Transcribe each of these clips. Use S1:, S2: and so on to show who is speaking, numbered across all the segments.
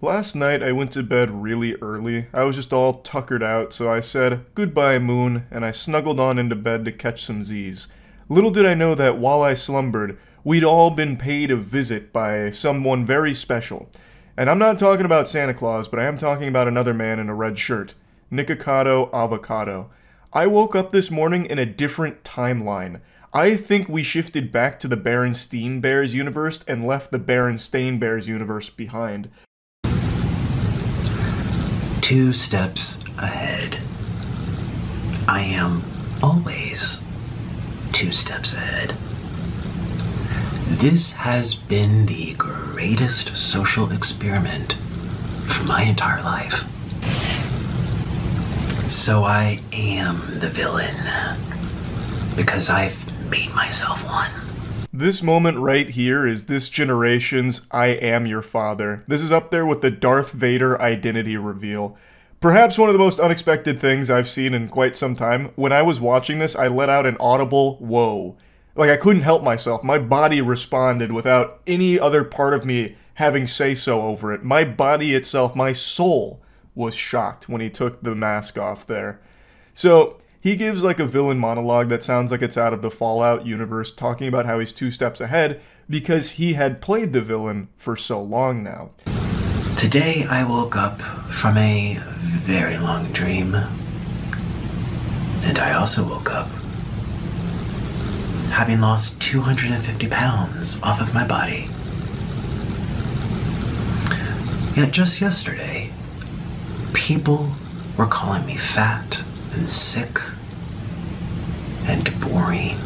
S1: Last night I went to bed really early. I was just all tuckered out, so I said, "Goodbye, moon," and I snuggled on into bed to catch some Z's. Little did I know that while I slumbered, we'd all been paid a visit by someone very special. And I'm not talking about Santa Claus, but I am talking about another man in a red shirt. Nikocado, Avocado. I woke up this morning in a different timeline. I think we shifted back to the Berenstain Bears universe and left the Berenstain Bears universe behind.
S2: 2 steps ahead. I am always 2 steps ahead. This has been the greatest social experiment for my entire life. So I am the villain, because I've made myself one.
S1: This moment right here is this generation's I Am Your Father. This is up there with the Darth Vader identity reveal. Perhaps one of the most unexpected things I've seen in quite some time. When I was watching this, I let out an audible whoa. Like, I couldn't help myself. My body responded without any other part of me having say-so over it. My body itself, my soul, was shocked when he took the mask off there. So he gives like a villain monologue that sounds like it's out of the Fallout universe, talking about how he's 2 steps ahead because he had played the villain for so long now.
S2: Today I woke up from a very long dream, and I also woke up having lost 250 pounds off of my body. Yet just yesterday, people were calling me fat and sick and boring.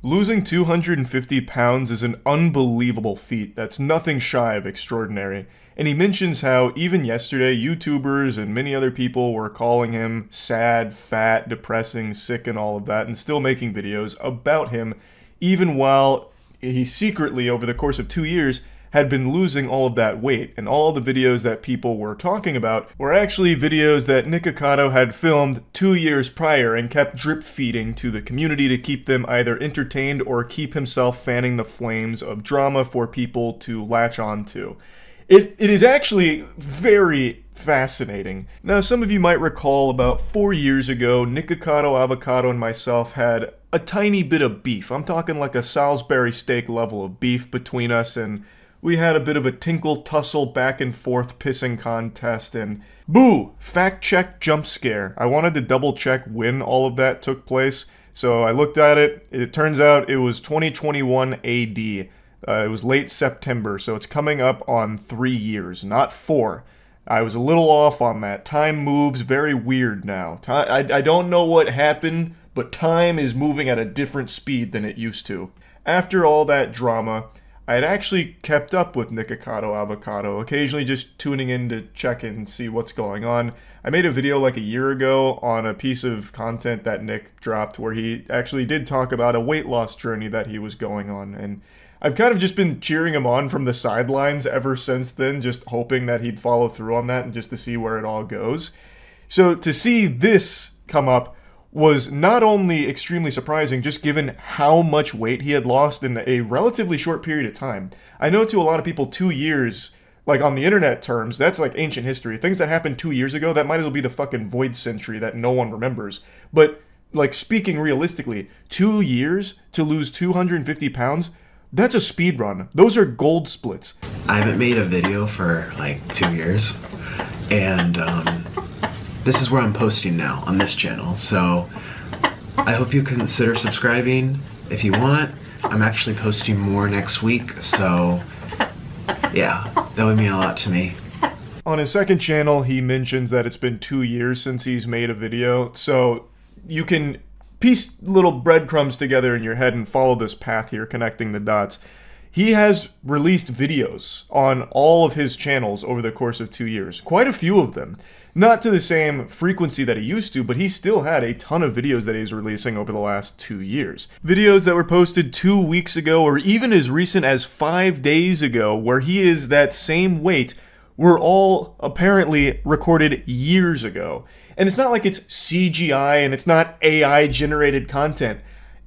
S1: Losing 250 pounds is an unbelievable feat that's nothing shy of extraordinary. And he mentions how even yesterday, YouTubers and many other people were calling him sad, fat, depressing, sick, and all of that, and still making videos about him, even while he secretly, over the course of 2 years, had been losing all of that weight. And all the videos that people were talking about were actually videos that Nikocado had filmed 2 years prior and kept drip feeding to the community to keep them either entertained or keep himself fanning the flames of drama for people to latch on to. It is actually very fascinating. Now, some of you might recall about 4 years ago, Nikocado, Avocado, and myself had a tiny bit of beef. I'm talking like a Salisbury steak level of beef between us, and we had a bit of a tinkle tussle back and forth pissing contest, and boo! Fact check jump scare. I wanted to double check when all of that took place, so I looked at it. It turns out it was 2021 AD. It was late September, so it's coming up on 3 years, not 4. I was a little off on that. Time moves very weird now. I don't know what happened, but time is moving at a different speed than it used to. After all that drama, I had actually kept up with Nikocado Avocado, occasionally just tuning in to check in and see what's going on. I made a video like a year ago on a piece of content that Nick dropped where he actually did talk about a weight loss journey that he was going on, and I've kind of just been cheering him on from the sidelines ever since then, just hoping that he'd follow through on that and just to see where it all goes. So to see this come up was not only extremely surprising, just given how much weight he had lost in a relatively short period of time. I know to a lot of people 2 years, like on the internet terms, that's like ancient history. Things that happened 2 years ago, that might as well be the fucking void century that no one remembers. But like speaking realistically, 2 years to lose 250 pounds, that's a speed run. Those are gold splits.
S2: I haven't made a video for like 2 years, and this is where I'm posting now on this channel, so I hope you consider subscribing if you want. I'm actually posting more next week, so yeah, that would mean a lot to me.
S1: On his second channel, he mentions that it's been 2 years since he's made a video, so you can piece little breadcrumbs together in your head and follow this path here, connecting the dots. He has released videos on all of his channels over the course of 2 years. Quite a few of them. Not to the same frequency that he used to, but he still had a ton of videos that he's releasing over the last 2 years. Videos that were posted 2 weeks ago, or even as recent as 5 days ago, where he is that same weight, were all apparently recorded years ago. And it's not like it's CGI and it's not AI-generated content.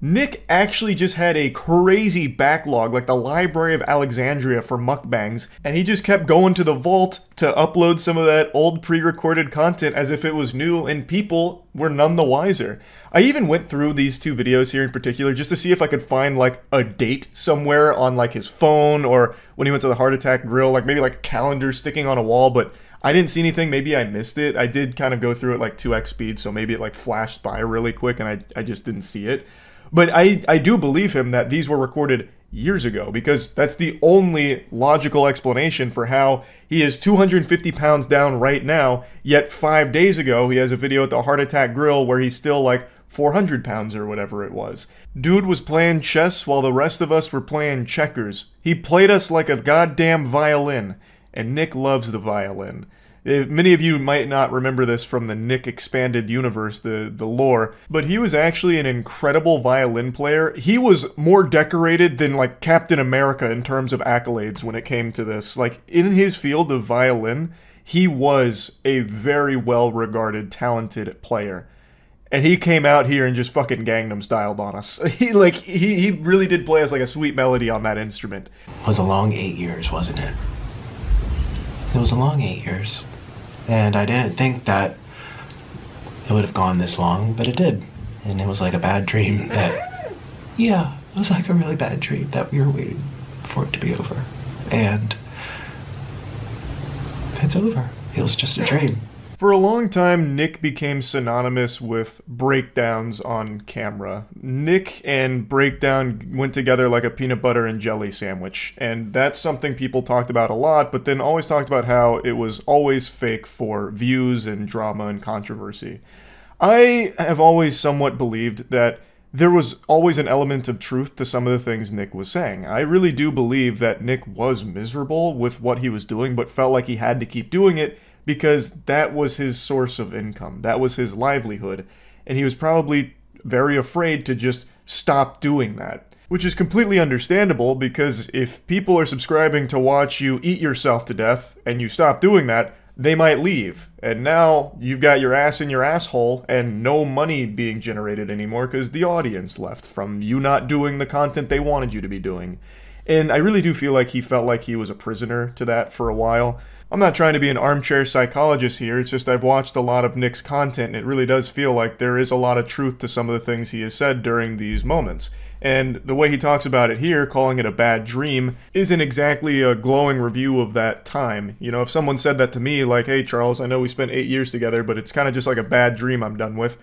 S1: Nick actually just had a crazy backlog, like the Library of Alexandria for mukbangs, and he just kept going to the vault to upload some of that old pre-recorded content as if it was new, and people were none the wiser. I even went through these two videos here in particular just to see if I could find like a date somewhere on like his phone, or when he went to the Heart Attack Grill, like maybe like a calendar sticking on a wall, but I didn't see anything. Maybe I missed it. I did kind of go through it like 2x speed, so maybe it like flashed by really quick and I just didn't see it. But I do believe him that these were recorded years ago, because that's the only logical explanation for how he is 250 pounds down right now, yet 5 days ago he has a video at the Heart Attack Grill where he's still like 400 pounds or whatever it was. Dude was playing chess while the rest of us were playing checkers. He played us like a goddamn violin, and Nick loves the violin. Many of you might not remember this from the Nick Expanded Universe, the lore, but he was actually an incredible violin player. He was more decorated than, like, Captain America in terms of accolades when it came to this. Like, in his field of violin, he was a very well-regarded, talented player. And he came out here and just fucking Gangnam Styled on us. He really did play us like a sweet melody on that instrument.
S2: It was a long 8 years, wasn't it? It was a long 8 years. And I didn't think that it would have gone this long, but it did. And it was like a bad dream that, yeah, it was like a really bad dream that we were waiting for it to be over. And it's over. It was just a dream.
S1: For a long time, Nick became synonymous with breakdowns on camera. Nick and breakdown went together like a peanut butter and jelly sandwich, and that's something people talked about a lot, but then always talked about how it was always fake for views and drama and controversy. I have always somewhat believed that there was always an element of truth to some of the things Nick was saying. I really do believe that Nick was miserable with what he was doing, but felt like he had to keep doing it because that was his source of income. That was his livelihood. And he was probably very afraid to just stop doing that. Which is completely understandable, because if people are subscribing to watch you eat yourself to death and you stop doing that, they might leave. And now you've got your ass in your asshole and no money being generated anymore because the audience left from you not doing the content they wanted you to be doing. And I really do feel like he felt like he was a prisoner to that for a while. I'm not trying to be an armchair psychologist here, it's just I've watched a lot of Nick's content and it really does feel like there is a lot of truth to some of the things he has said during these moments. And the way he talks about it here, calling it a bad dream, isn't exactly a glowing review of that time. You know, if someone said that to me, like, hey Charles, I know we spent 8 years together, but it's kind of just like a bad dream I'm done with,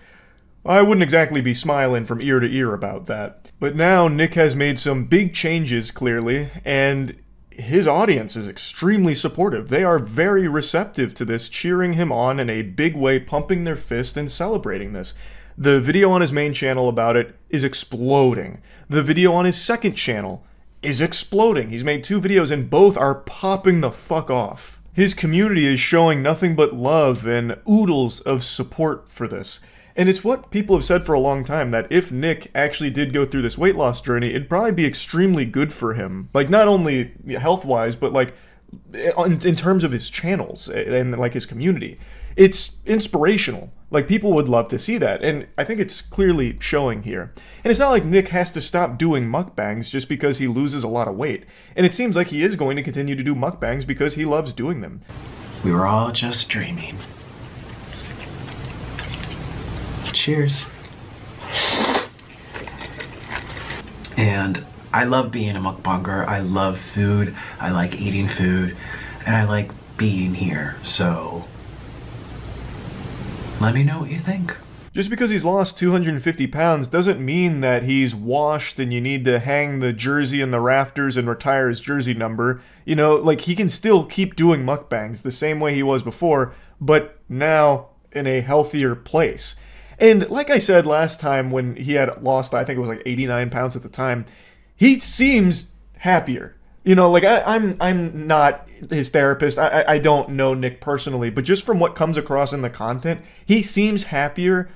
S1: I wouldn't exactly be smiling from ear to ear about that. But now Nick has made some big changes, clearly, and his audience is extremely supportive. They are very receptive to this, cheering him on in a big way, pumping their fist and celebrating this. The video on his main channel about it is exploding. The video on his second channel is exploding. He's made 2 videos and both are popping the fuck off. His community is showing nothing but love and oodles of support for this. And it's what people have said for a long time, that if Nick actually did go through this weight loss journey, it'd probably be extremely good for him. Like, not only health-wise, but like in terms of his channels and like his community. It's inspirational. Like, people would love to see that, and I think it's clearly showing here. And it's not like Nick has to stop doing mukbangs just because he loses a lot of weight. And it seems like he is going to continue to do mukbangs because he loves doing them.
S2: We were all just dreaming. Cheers. And I love being a mukbanger. I love food. I like eating food. And I like being here. So let me know what you think.
S1: Just because he's lost 250 pounds doesn't mean that he's washed and you need to hang the jersey in the rafters and retire his jersey number. You know, like, he can still keep doing mukbangs the same way he was before, but now in a healthier place. And like I said last time when he had lost, I think it was like 89 pounds at the time, he seems happier. You know, like, I'm not his therapist. I don't know Nick personally, but just from what comes across in the content, he seems happier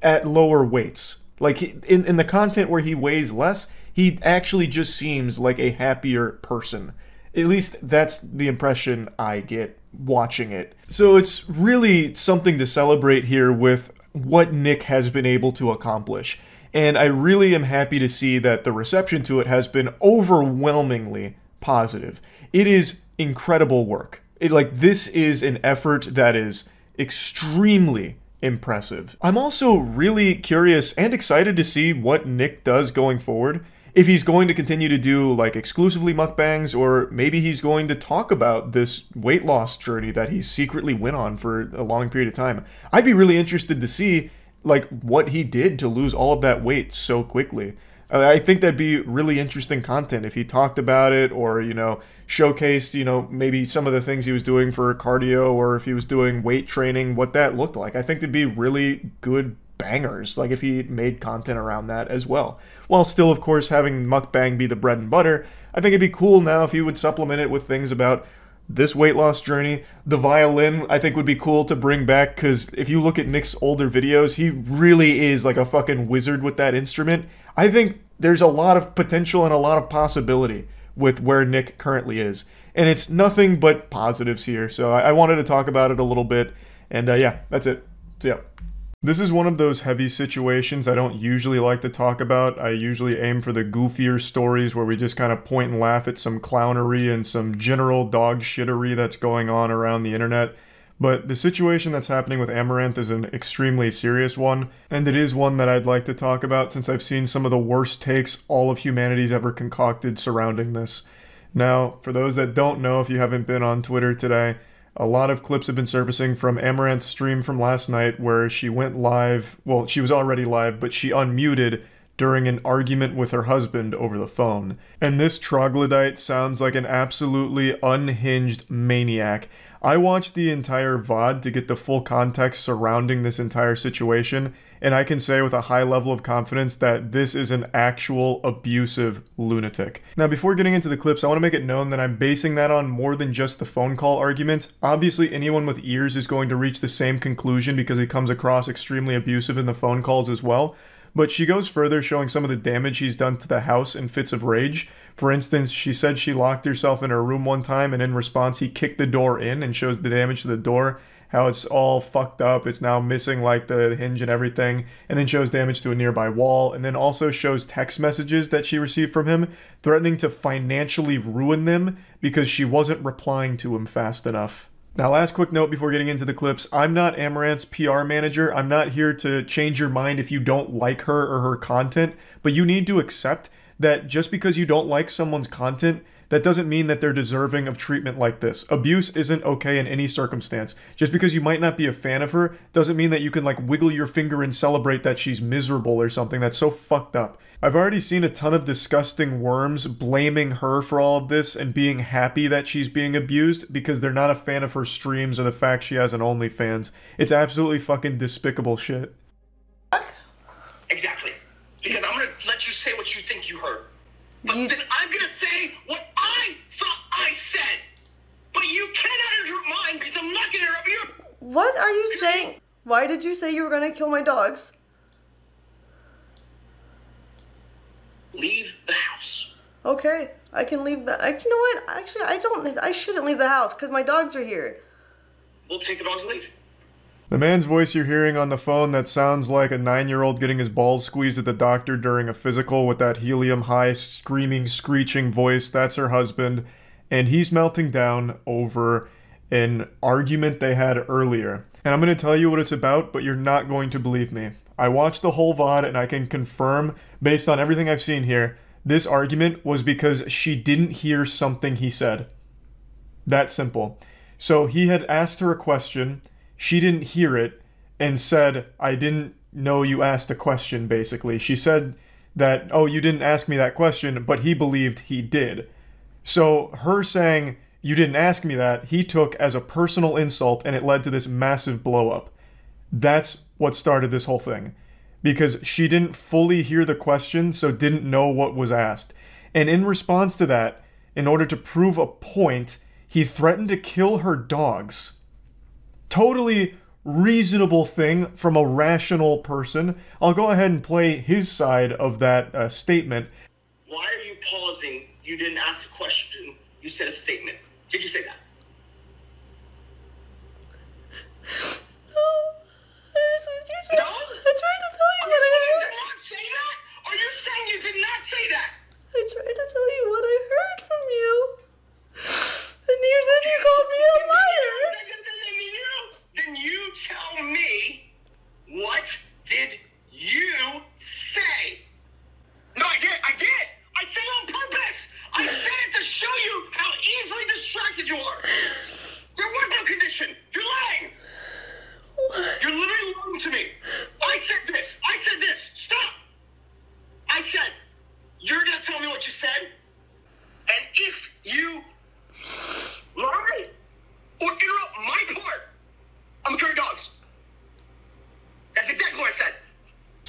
S1: at lower weights. Like, in the content where he weighs less, he actually just seems like a happier person. At least that's the impression I get watching it. So it's really something to celebrate here with what Nick has been able to accomplish. And I really am happy to see that the reception to it has been overwhelmingly positive. It is incredible work. This is an effort that is extremely impressive. I'm also really curious and excited to see what Nick does going forward. If he's going to continue to do like exclusively mukbangs, or maybe he's going to talk about this weight loss journey that he secretly went on for a long period of time. I'd be really interested to see like what he did to lose all of that weight so quickly. I think that'd be really interesting content if he talked about it, or, you know, showcased, you know, maybe some of the things he was doing for cardio, or if he was doing weight training, what that looked like. I think it'd be really good bangers, like if he made content around that as well. While still, of course, having mukbang be the bread and butter, I think it'd be cool now if he would supplement it with things about this weight loss journey. The violin, I think, would be cool to bring back, because if you look at Nick's older videos, he really is like a fucking wizard with that instrument. I think there's a lot of potential and a lot of possibility with where Nick currently is. And it's nothing but positives here, so I wanted to talk about it a little bit. And yeah, that's it. So yeah. This is one of those heavy situations I don't usually like to talk about. I usually aim for the goofier stories where we just kind of point and laugh at some clownery and some general dog shittery that's going on around the internet. But the situation that's happening with Amouranth is an extremely serious one, and it is one that I'd like to talk about since I've seen some of the worst takes all of humanity's ever concocted surrounding this. Now, for those that don't know, if you haven't been on Twitter today, a lot of clips have been surfacing from Amouranth's stream from last night where she went live. Well, she was already live, but she unmuted during an argument with her husband over the phone. And this troglodyte sounds like an absolutely unhinged maniac. I watched the entire VOD to get the full context surrounding this entire situation, and I can say with a high level of confidence that this is an actual abusive lunatic. Now, before getting into the clips, I want to make it known that I'm basing that on more than just the phone call argument. Obviously, anyone with ears is going to reach the same conclusion because he comes across extremely abusive in the phone calls as well. But she goes further, showing some of the damage he's done to the house in fits of rage. For instance, she said she locked herself in her room one time, and in response he kicked the door in, and shows the damage to the door, how it's all fucked up, it's now missing like the hinge and everything, and then shows damage to a nearby wall, and then also shows text messages that she received from him, threatening to financially ruin them because she wasn't replying to him fast enough. Now, last quick note before getting into the clips, I'm not Amouranth's PR manager. I'm not here to change your mind if you don't like her or her content, but you need to accept that just because you don't like someone's content, that doesn't mean that they're deserving of treatment like this. Abuse isn't okay in any circumstance. Just because you might not be a fan of her doesn't mean that you can like wiggle your finger and celebrate that she's miserable or something. That's so fucked up. I've already seen a ton of disgusting worms blaming her for all of this and being happy that she's being abused because they're not a fan of her streams or the fact she has an OnlyFans. It's absolutely fucking despicable shit.
S3: Exactly. Because I'm gonna let you say what you think you heard. But then I'm gonna say what I thought I said. But you cannot interrupt mine because I'm not gonna interrupt you.
S4: What are you saying? Why did you say you were gonna kill my dogs?
S3: Leave the house.
S4: Okay, I can leave the. You know what? Actually, I shouldn't leave the house because my dogs are here.
S3: We'll take the dogs and leave.
S1: The man's voice you're hearing on the phone that sounds like a 9-year-old getting his balls squeezed at the doctor during a physical with that helium-high, screaming, screeching voice, that's her husband. And he's melting down over an argument they had earlier. And I'm going to tell you what it's about, but you're not going to believe me. I watched the whole VOD and I can confirm, based on everything I've seen here, this argument was because she didn't hear something he said. That simple. So he had asked her a question, she didn't hear it, and said, I didn't know you asked a question, basically. She said that, oh, you didn't ask me that question, but he believed he did. So her saying, you didn't ask me that, he took as a personal insult, and it led to this massive blow-up. That's what started this whole thing. Because she didn't fully hear the question, so didn't know what was asked. And in response to that, in order to prove a point, he threatened to kill her dogs. Totally reasonable thing from a rational person. I'll go ahead and play his side of that statement.
S3: Why are you pausing? You didn't ask a question. You said a statement. Did you say that? No?
S4: I'm trying to tell you that I
S3: did not say that?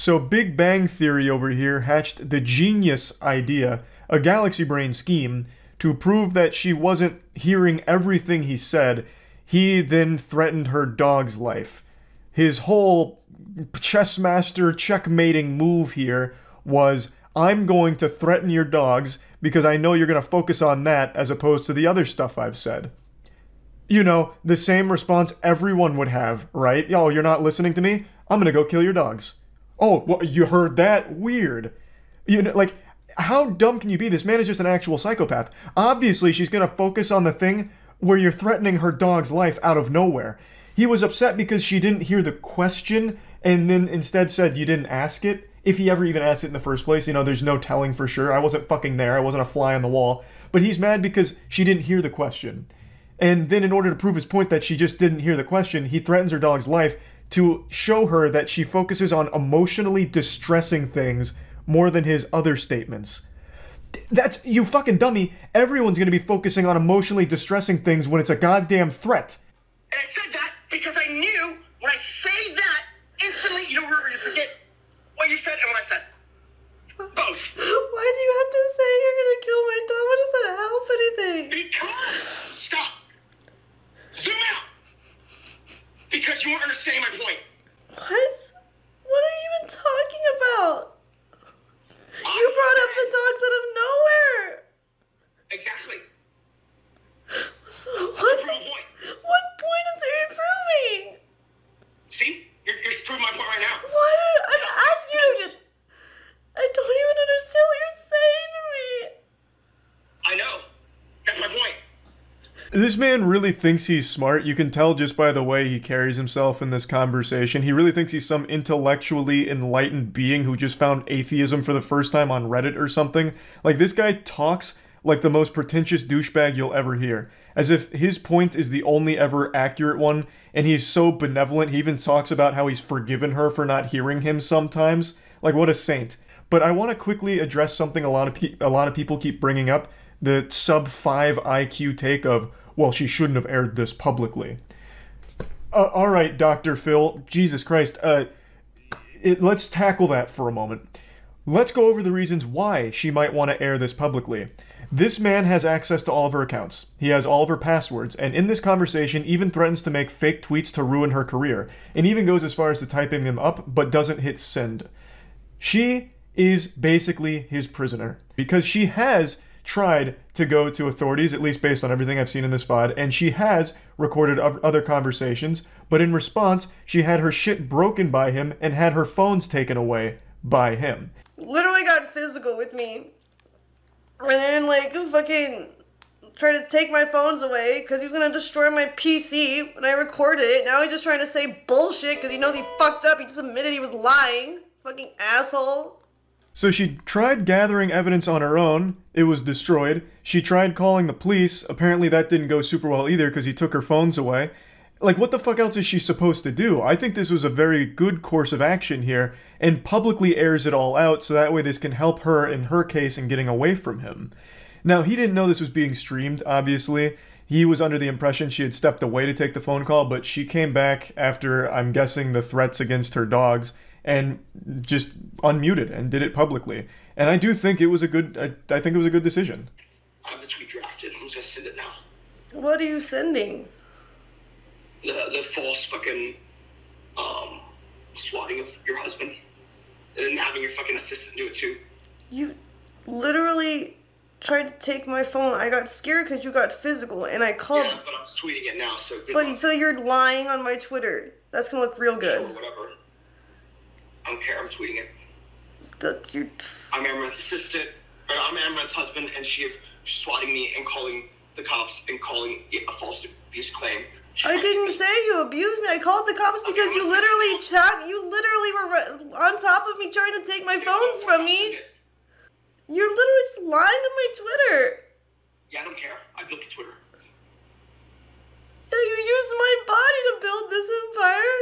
S1: So Big Bang Theory over here hatched the genius idea, a galaxy brain scheme, to prove that she wasn't hearing everything he said. He then threatened her dog's life. His whole chess master checkmating move here was, I'm going to threaten your dogs because I know you're going to focus on that as opposed to the other stuff I've said. You know, the same response everyone would have, right? Oh, you're not listening to me? I'm going to go kill your dogs. Oh, well, you heard that? Weird. You know, like, how dumb can you be? This man is just an actual psychopath. Obviously, she's going to focus on the thing where you're threatening her dog's life out of nowhere. He was upset because she didn't hear the question and then instead said you didn't ask it. If he ever even asked it in the first place, you know, there's no telling for sure. I wasn't fucking there. I wasn't a fly on the wall. But he's mad because she didn't hear the question. And then in order to prove his point that she just didn't hear the question, he threatens her dog's life to show her that she focuses on emotionally distressing things more than his other statements. That's, you fucking dummy. Everyone's going to be focusing on emotionally distressing things when it's a goddamn threat.
S3: And I said that because I knew when I say that, instantly, you don't remember, you forget what you said and what I said. Both.
S4: Why do you have to say you're gonna kill my dog? What does that help anything?
S3: Because, stop. Zoom out. Because you weren't understanding my point.
S4: What? What are you even talking about? You brought up the dogs out of nowhere.
S3: Exactly.
S4: So
S3: What
S4: point is there improving?
S3: See? You're proving my point right now.
S4: What? I'm asking you to... I don't even understand what you're saying to me.
S3: I know. That's my point.
S1: This man really thinks he's smart. You can tell just by the way he carries himself in this conversation. He really thinks he's some intellectually enlightened being who just found atheism for the first time on Reddit or something. Like, this guy talks like the most pretentious douchebag you'll ever hear. As if his point is the only ever accurate one, and he's so benevolent, he even talks about how he's forgiven her for not hearing him sometimes. Like, what a saint. But I want to quickly address something a lot of people keep bringing up, the sub-5 IQ take of, well, she shouldn't have aired this publicly. Alright, Dr. Phil, Jesus Christ, let's tackle that for a moment. Let's go over the reasons why she might want to air this publicly. This man has access to all of her accounts. He has all of her passwords, and in this conversation even threatens to make fake tweets to ruin her career, and even goes as far as to typing them up, but doesn't hit send. She is basically his prisoner, because she has tried to go to authorities, at least based on everything I've seen in this VOD, and she has recorded other conversations, but in response, she had her shit broken by him and had her phones taken away by him.
S4: Literally got physical with me. And then, like, fucking tried to take my phones away because he was gonna destroy my PC when I recorded it. Now he's just trying to say bullshit because he knows he fucked up. He just admitted he was lying. Fucking asshole.
S1: So she tried gathering evidence on her own. It was destroyed. She tried calling the police. Apparently that didn't go super well either because he took her phones away. Like, what the fuck else is she supposed to do? I think this was a very good course of action here, and publicly airs it all out so that way this can help her in her case in getting away from him. Now, he didn't know this was being streamed, obviously. He was under the impression she had stepped away to take the phone call, but she came back after, I'm guessing, the threats against her dogs, and just unmuted and did it publicly. And I do think it was a good, I think it was a good decision.
S3: I have the tweet drafted. I'm just gonna send it now.
S4: What are you sending?
S3: The false fucking, swatting of your husband. And then having your fucking assistant do it too.
S4: You literally tried to take my phone. I got scared because you got physical, and I called...
S3: Yeah, but I'm tweeting it now, so good
S4: But
S3: luck.
S4: so you're lying on my Twitter. That's gonna look real good.
S3: Sure, whatever. I don't care, I'm tweeting it.
S4: You're...
S3: I'm Amouranth's assistant, or I'm Amouranth's husband, and she is swatting me and calling the cops and calling it a false abuse claim.
S4: I didn't say you abused me. I called the cops because you literally were on top of me trying to take my phones from me. You're literally just lying on my Twitter.
S3: Yeah, I don't care. I built the Twitter.
S4: Yeah, you used my body to build this empire.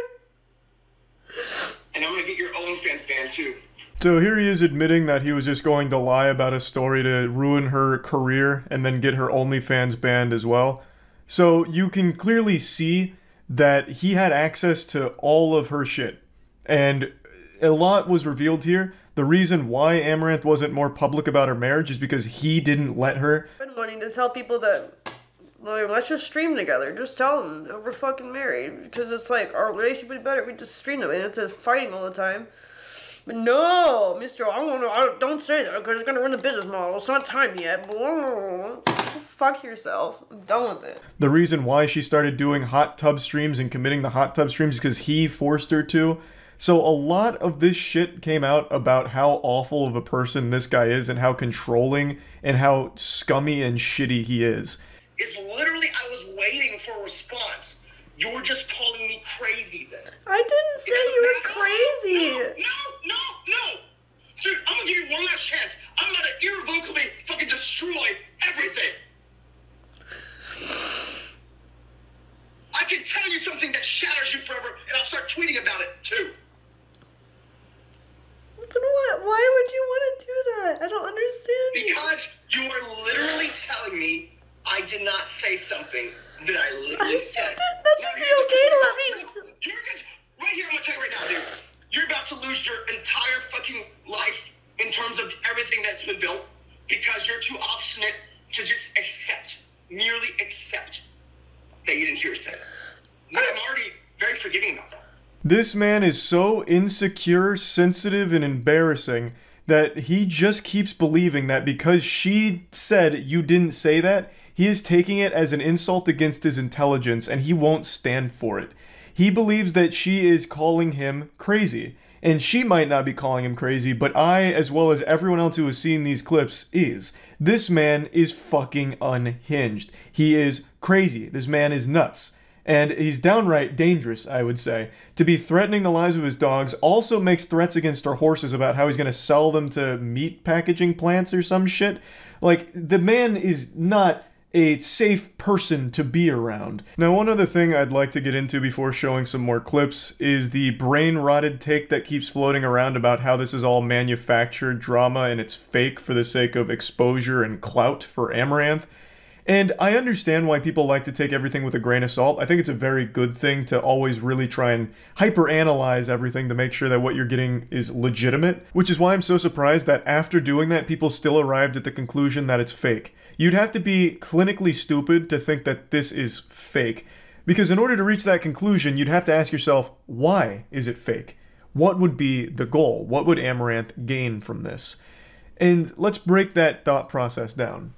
S3: And I'm gonna get your OnlyFans banned too.
S1: So here he is admitting that he was just going to lie about a story to ruin her career and then get her OnlyFans banned as well. So you can clearly see that he had access to all of her shit. And a lot was revealed here. The reason why Amouranth wasn't more public about her marriage is because he didn't let her.
S4: I've been wanting to tell people that, like, let's just stream together. Just tell them that we're fucking married. Because it's like, our relationship would be better if we just stream them. And it's fighting all the time. But no, Mr. Don't say that because it's going to ruin the business model. It's not time yet. Fuck yourself. I'm done with it.
S1: The reason why she started doing hot tub streams and committing the hot tub streams is because he forced her to. So a lot of this shit came out about how awful of a person this guy is and how controlling and how scummy and shitty he is.
S3: It's literally, I was waiting for a response. You were just calling me crazy then.
S4: I didn't say you were crazy.
S3: No. Dude, I'm gonna give you one last chance. I'm gonna irrevocably fucking destroy everything. I can tell you something that shatters you forever, and I'll start tweeting about it, too.
S4: But what? Why would you want to do that? I don't understand.
S3: Because you are literally telling me I did not say something that I literally said.
S4: That should be okay to let me...
S3: You're just... Right here, I'm gonna tell you right now, dude. You're about to lose your entire fucking life in terms of everything that's been built because you're too obstinate to just merely accept that you didn't hear a thing. And I'm already very forgiving about that.
S1: This man is so insecure, sensitive, and embarrassing that he just keeps believing that because she said you didn't say that, he is taking it as an insult against his intelligence and he won't stand for it. He believes that she is calling him crazy. And she might not be calling him crazy, but I, as well as everyone else who has seen these clips, is. This man is fucking unhinged. He is crazy. This man is nuts. And he's downright dangerous, I would say. To be threatening the lives of his dogs, also makes threats against our horses about how he's going to sell them to meat packaging plants or some shit. Like, the man is not a safe person to be around. Now, one other thing I'd like to get into before showing some more clips is the brain-rotted take that keeps floating around about how this is all manufactured drama and it's fake for the sake of exposure and clout for Amouranth. And I understand why people like to take everything with a grain of salt. I think it's a very good thing to always really try and hyper-analyze everything to make sure that what you're getting is legitimate, which is why I'm so surprised that after doing that, people still arrived at the conclusion that it's fake. You'd have to be clinically stupid to think that this is fake, because in order to reach that conclusion, you'd have to ask yourself, why is it fake? What would be the goal? What would Amouranth gain from this? And let's break that thought process down.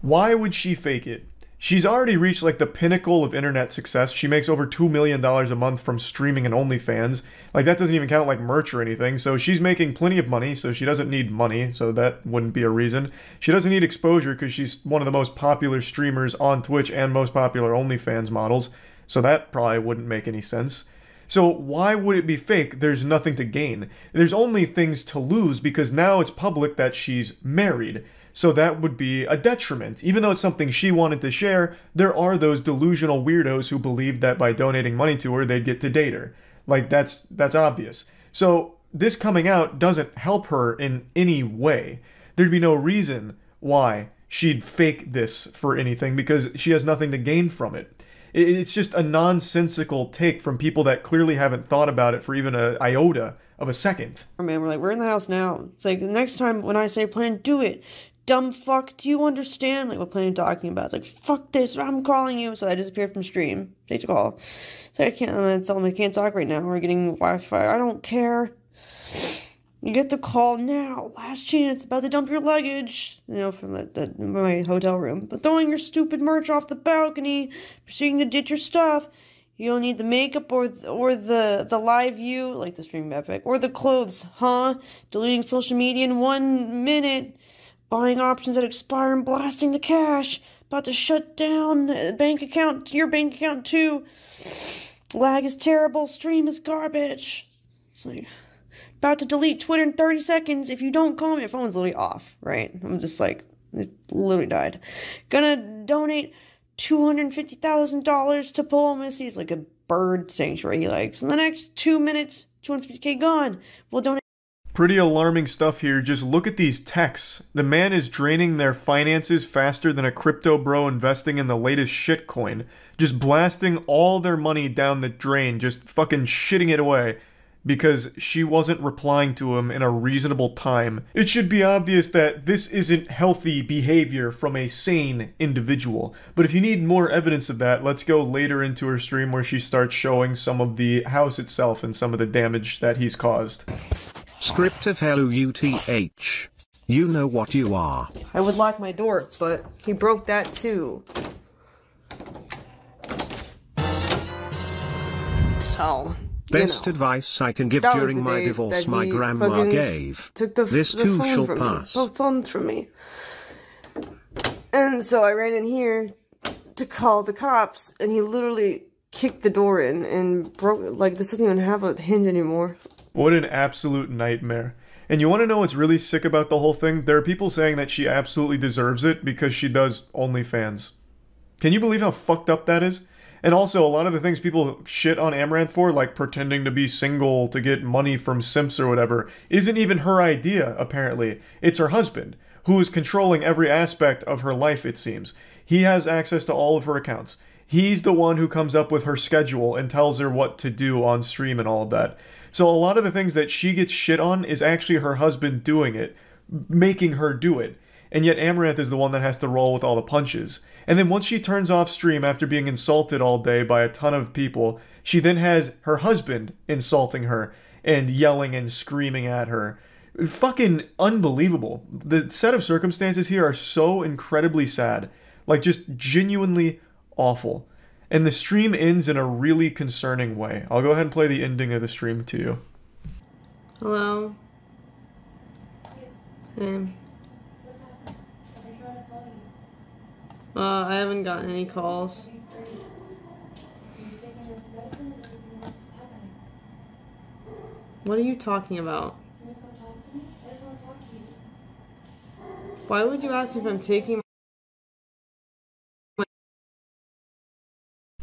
S1: Why would she fake it? She's already reached like the pinnacle of internet success. She makes over $2 million a month from streaming and OnlyFans. Like, that doesn't even count like merch or anything. So she's making plenty of money, so she doesn't need money, so that wouldn't be a reason. She doesn't need exposure because she's one of the most popular streamers on Twitch and most popular OnlyFans models, so that probably wouldn't make any sense. So why would it be fake? There's nothing to gain. There's only things to lose because now it's public that she's married. So that would be a detriment. Even though it's something she wanted to share, there are those delusional weirdos who believe that by donating money to her, they'd get to date her. Like, that's obvious. So this coming out doesn't help her in any way. There'd be no reason why she'd fake this for anything because she has nothing to gain from it. It's just a nonsensical take from people that clearly haven't thought about it for even an iota of a second.
S4: Man, we're in the house now. It's like, the next time when I say plan, do it. Dumb fuck, do you understand? Like, what plan are you talking about? It's like, fuck this, I'm calling you. So I disappeared from stream. Take a call. So I can't, tell them I can't talk right now. We're getting Wi-Fi. I don't care. You get the call now. Last chance. About to dump your luggage. You know, from my hotel room. But throwing your stupid merch off the balcony. Proceeding to ditch your stuff. You don't need the makeup or the live view, like the stream epic. Or the clothes, huh? Deleting social media in 1 minute. Buying options that expire and blasting the cash. About to shut down bank account, your bank account too. Lag is terrible, stream is garbage. It's like, about to delete Twitter in 30 seconds. If you don't call me, my phone's literally off, right? I'm just like, it literally died. Gonna donate $250,000 to Polo Missy. It's like a bird sanctuary he likes. In the next 2 minutes, $250K gone. We'll donate.
S1: Pretty alarming stuff here. Just look at these texts. The man is draining their finances faster than a crypto bro investing in the latest shitcoin. Just blasting all their money down the drain. Just fucking shitting it away. because she wasn't replying to him in a reasonable time. It should be obvious that this isn't healthy behavior from a sane individual. But if you need more evidence of that, let's go later into her stream where she starts showing some of the house itself and some of the damage that he's caused.
S5: Script of L-U-T-H. You know what you are.
S4: I would lock my door, but he broke that too. So...
S5: Best advice I can give during my divorce my grandma gave. This too shall pass.
S4: Both phones from me. And so I ran in here to call the cops, and he literally kicked the door in and broke, like, this doesn't even have a hinge anymore.
S1: What an absolute nightmare. And you want to know what's really sick about the whole thing? There are people saying that she absolutely deserves it because she does OnlyFans. Can you believe how fucked up that is? And also, a lot of the things people shit on Amouranth for, like pretending to be single to get money from simps or whatever, isn't even her idea, apparently. It's her husband, who is controlling every aspect of her life, it seems. He has access to all of her accounts. He's the one who comes up with her schedule and tells her what to do on stream and all of that. So a lot of the things that she gets shit on is actually her husband doing it, making her do it. And yet Amouranth is the one that has to roll with all the punches. And then once she turns off stream after being insulted all day by a ton of people, she then has her husband insulting her and yelling and screaming at her. Fucking unbelievable. The set of circumstances here are so incredibly sad. Like, just genuinely awful. And the stream ends in a really concerning way. I'll go ahead and play the ending of the stream to you.
S4: Hello? Hey. I haven't gotten any calls. What are you talking about? Why would you ask if I'm taking my...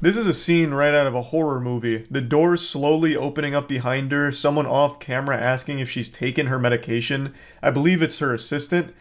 S1: This is a scene right out of a horror movie. The doors slowly opening up behind her, someone off camera asking if she's taken her medication. I believe it's her assistant.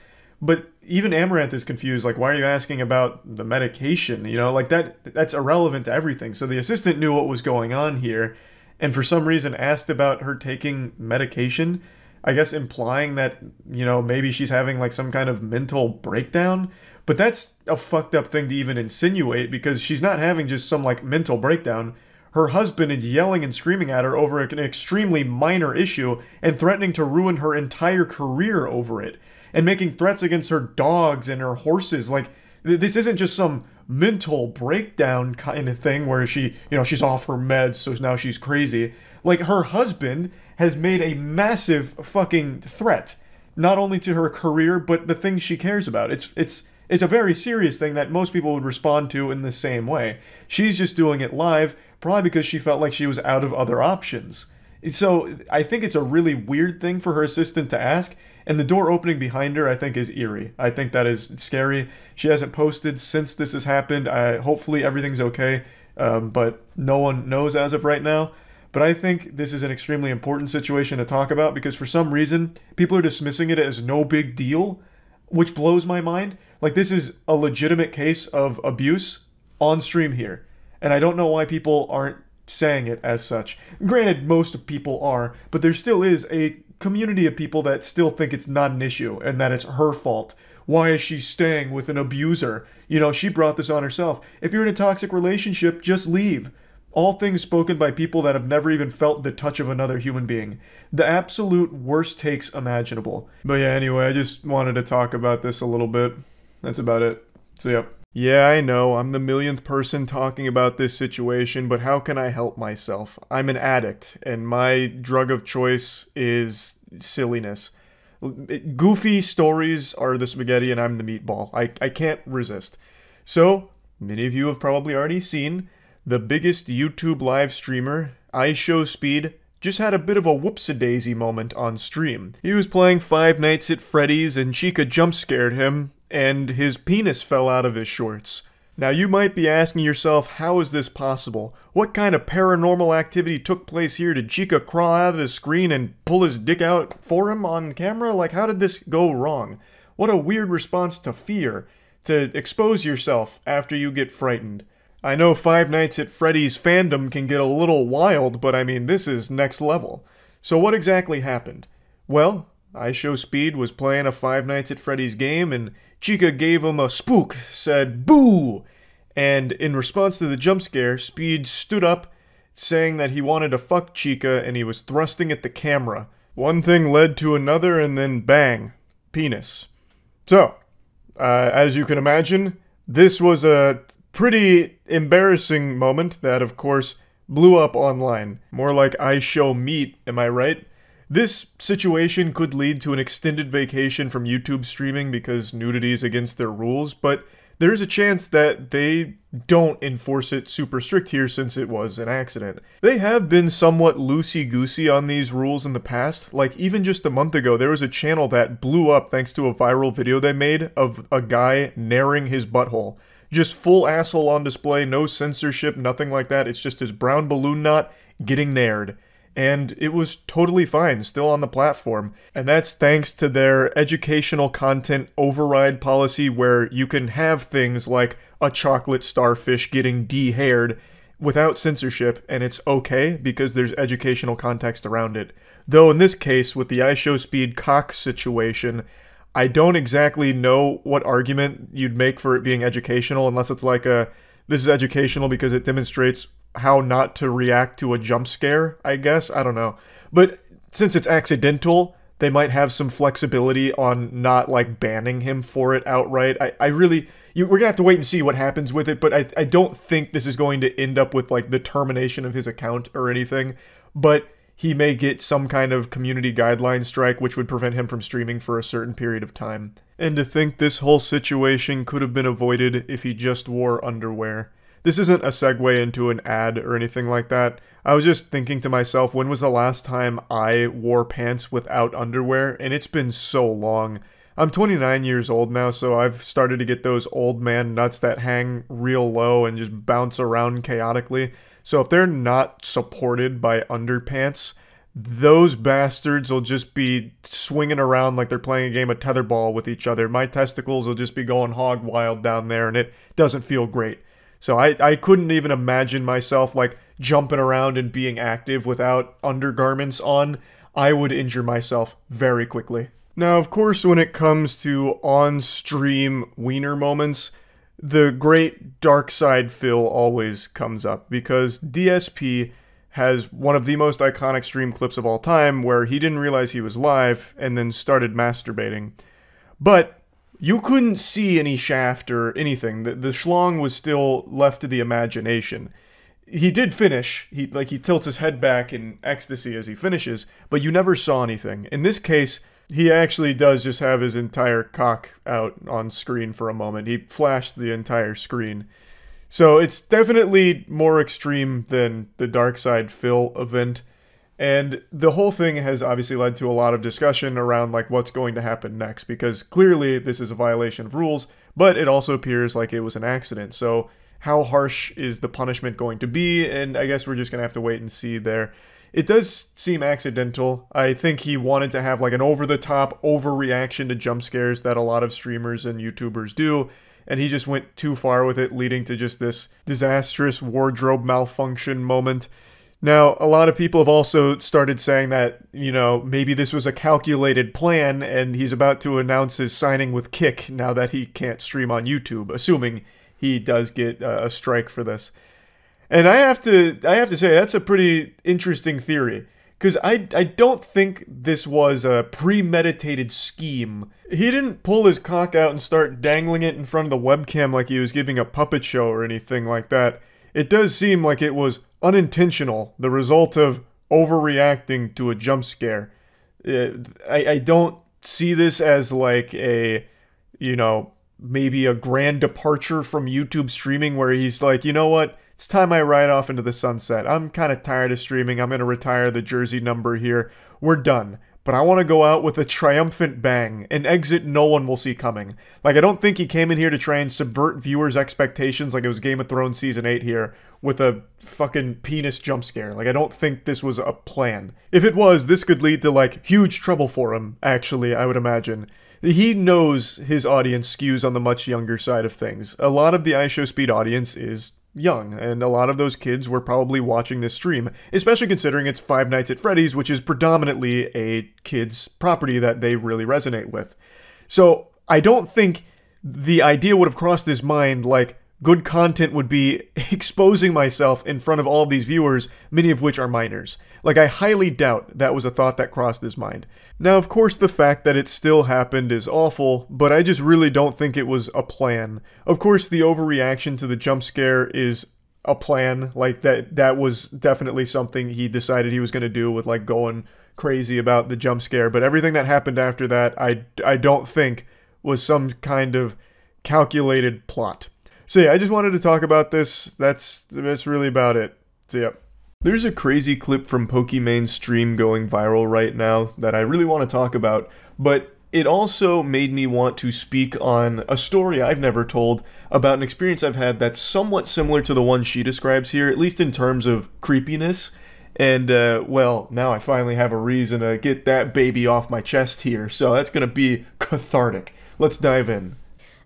S1: But even Amouranth is confused, like, why are you asking about the medication? You know, like, that's irrelevant to everything. So the assistant knew what was going on here, and for some reason asked about her taking medication, I guess implying that, you know, maybe she's having, like, some kind of mental breakdown. But that's a fucked up thing to even insinuate, because she's not having just some, like, mental breakdown. Her husband is yelling and screaming at her over an extremely minor issue and threatening to ruin her entire career over it. And making threats against her dogs and her horses. Like, this isn't just some mental breakdown kind of thing where she, you know, she's off her meds, so now she's crazy. Like, her husband has made a massive fucking threat, not only to her career, but the things she cares about. It's a very serious thing that most people would respond to in the same way. She's just doing it live, probably because she felt like she was out of other options. So, I think it's a really weird thing for her assistant to ask. And the door opening behind her, I think, is eerie. I think that is scary. She hasn't posted since this has happened. Hopefully everything's okay, but no one knows as of right now. But I think this is an extremely important situation to talk about because for some reason, people are dismissing it as no big deal, which blows my mind. Like, this is a legitimate case of abuse on stream here. And I don't know why people aren't saying it as such. Granted, most people are, but there still is a community of people that still think it's not an issue and that it's her fault. Why is she staying with an abuser? You know, she brought this on herself. If you're in a toxic relationship, just leave. All things spoken by people that have never even felt the touch of another human being. The absolute worst takes imaginable. But yeah, anyway, I just wanted to talk about this a little bit. That's about it. So yeah. Yeah, I know, I'm the millionth person talking about this situation, but how can I help myself? I'm an addict, and my drug of choice is silliness. Goofy stories are the spaghetti and I'm the meatball. I can't resist. So, many of you have probably already seen, the biggest YouTube live streamer, IShowSpeed, just had a bit of a whoops-a-daisy moment on stream. He was playing Five Nights at Freddy's and Chica jump-scared him, and his penis fell out of his shorts. Now you might be asking yourself, how is this possible? What kind of paranormal activity took place here? Did Chica crawl out of the screen and pull his dick out for him on camera? Like, how did this go wrong? What a weird response to fear, to expose yourself after you get frightened. I know Five Nights at Freddy's fandom can get a little wild, but I mean, this is next level. So what exactly happened? Well, IShowSpeed was playing a Five Nights at Freddy's game, and Chica gave him a spook, said, "Boo!" And in response to the jump scare, Speed stood up, saying that he wanted to fuck Chica, and he was thrusting at the camera. One thing led to another, and then bang, penis. So, as you can imagine, this was a pretty embarrassing moment that, of course, blew up online. More like I show meat, am I right? This situation could lead to an extended vacation from YouTube streaming because nudity is against their rules, but there's a chance that they don't enforce it super strict here since it was an accident. They have been somewhat loosey-goosey on these rules in the past. Like, even just a month ago, there was a channel that blew up thanks to a viral video they made of a guy naring his butthole. Just full asshole on display, no censorship, nothing like that. It's just his brown balloon knot getting nared. And it was totally fine, still on the platform. And that's thanks to their educational content override policy where you can have things like a chocolate starfish getting de-haired without censorship, and it's okay because there's educational context around it. Though in this case, with the IShowSpeed cock situation, I don't exactly know what argument you'd make for it being educational unless it's like this is educational because it demonstrates how not to react to a jump scare, I guess. I don't know. But since it's accidental, they might have some flexibility on not, like, banning him for it outright. We're gonna have to wait and see what happens with it, but I don't think this is going to end up with, like, the termination of his account or anything. But he may get some kind of community guideline strike, which would prevent him from streaming for a certain period of time. And to think this whole situation could have been avoided if he just wore underwear. This isn't a segue into an ad or anything like that. I was just thinking to myself, when was the last time I wore pants without underwear? And it's been so long. I'm 29 years old now, so I've started to get those old man nuts that hang real low and just bounce around chaotically. So if they're not supported by underpants, those bastards will just be swinging around like they're playing a game of tetherball with each other. My testicles will just be going hog wild down there, and it doesn't feel great. So I couldn't even imagine myself, like, jumping around and being active without undergarments on. I would injure myself very quickly. Now, of course, when it comes to on-stream wiener moments, the great dark side Phil always comes up, because DSP has one of the most iconic stream clips of all time where he didn't realize he was live and then started masturbating. But you couldn't see any shaft or anything. The schlong was still left to the imagination. He did finish. He tilts his head back in ecstasy as he finishes, but you never saw anything. In this case, he actually does just have his entire cock out on screen for a moment. He flashed the entire screen. So it's definitely more extreme than the Dark Side Phil event. And the whole thing has obviously led to a lot of discussion around, like, what's going to happen next, because clearly this is a violation of rules, but it also appears like it was an accident. So how harsh is the punishment going to be? And I guess we're just going to have to wait and see there. It does seem accidental. I think he wanted to have, like, an over-the-top overreaction to jump scares that a lot of streamers and YouTubers do, and he just went too far with it, leading to just this disastrous wardrobe malfunction moment. Now, a lot of people have also started saying that, you know, maybe this was a calculated plan and he's about to announce his signing with Kick now that he can't stream on YouTube, assuming he does get a strike for this. And I have to say, that's a pretty interesting theory, because I don't think this was a premeditated scheme. He didn't pull his cock out and start dangling it in front of the webcam like he was giving a puppet show or anything like that. It does seem like it was unintentional, the result of overreacting to a jump scare. I don't see this as like a, you know, maybe a grand departure from YouTube streaming where he's like, you know what, it's time I ride off into the sunset. I'm kind of tired of streaming. I'm going to retire the jersey number here. We're done. But I want to go out with a triumphant bang, an exit no one will see coming. Like, I don't think he came in here to try and subvert viewers' expectations like it was Game of Thrones Season 8 here with a fucking penis jump scare. Like, I don't think this was a plan. If it was, this could lead to, like, huge trouble for him, actually, I would imagine. He knows his audience skews on the much younger side of things. A lot of the IShowSpeed audience is young, and a lot of those kids were probably watching this stream, especially considering it's Five Nights at Freddy's, which is predominantly a kid's property that they really resonate with. So I don't think the idea would have crossed his mind, like, good content would be exposing myself in front of all of these viewers, many of which are minors. Like, I highly doubt that was a thought that crossed his mind. Now, of course, the fact that it still happened is awful, but I just really don't think it was a plan. Of course, the overreaction to the jump scare is a plan. Like, that was definitely something he decided he was going to do with, like, going crazy about the jump scare. But everything that happened after that, I don't think was some kind of calculated plot. So yeah, I just wanted to talk about this. That's really about it. So yeah. There's a crazy clip from Pokimane's stream going viral right now that I really want to talk about, but it also made me want to speak on a story I've never told about an experience I've had that's somewhat similar to the one she describes here, at least in terms of creepiness. And, well, now I finally have a reason to get that baby off my chest here, so that's gonna be cathartic. Let's dive in.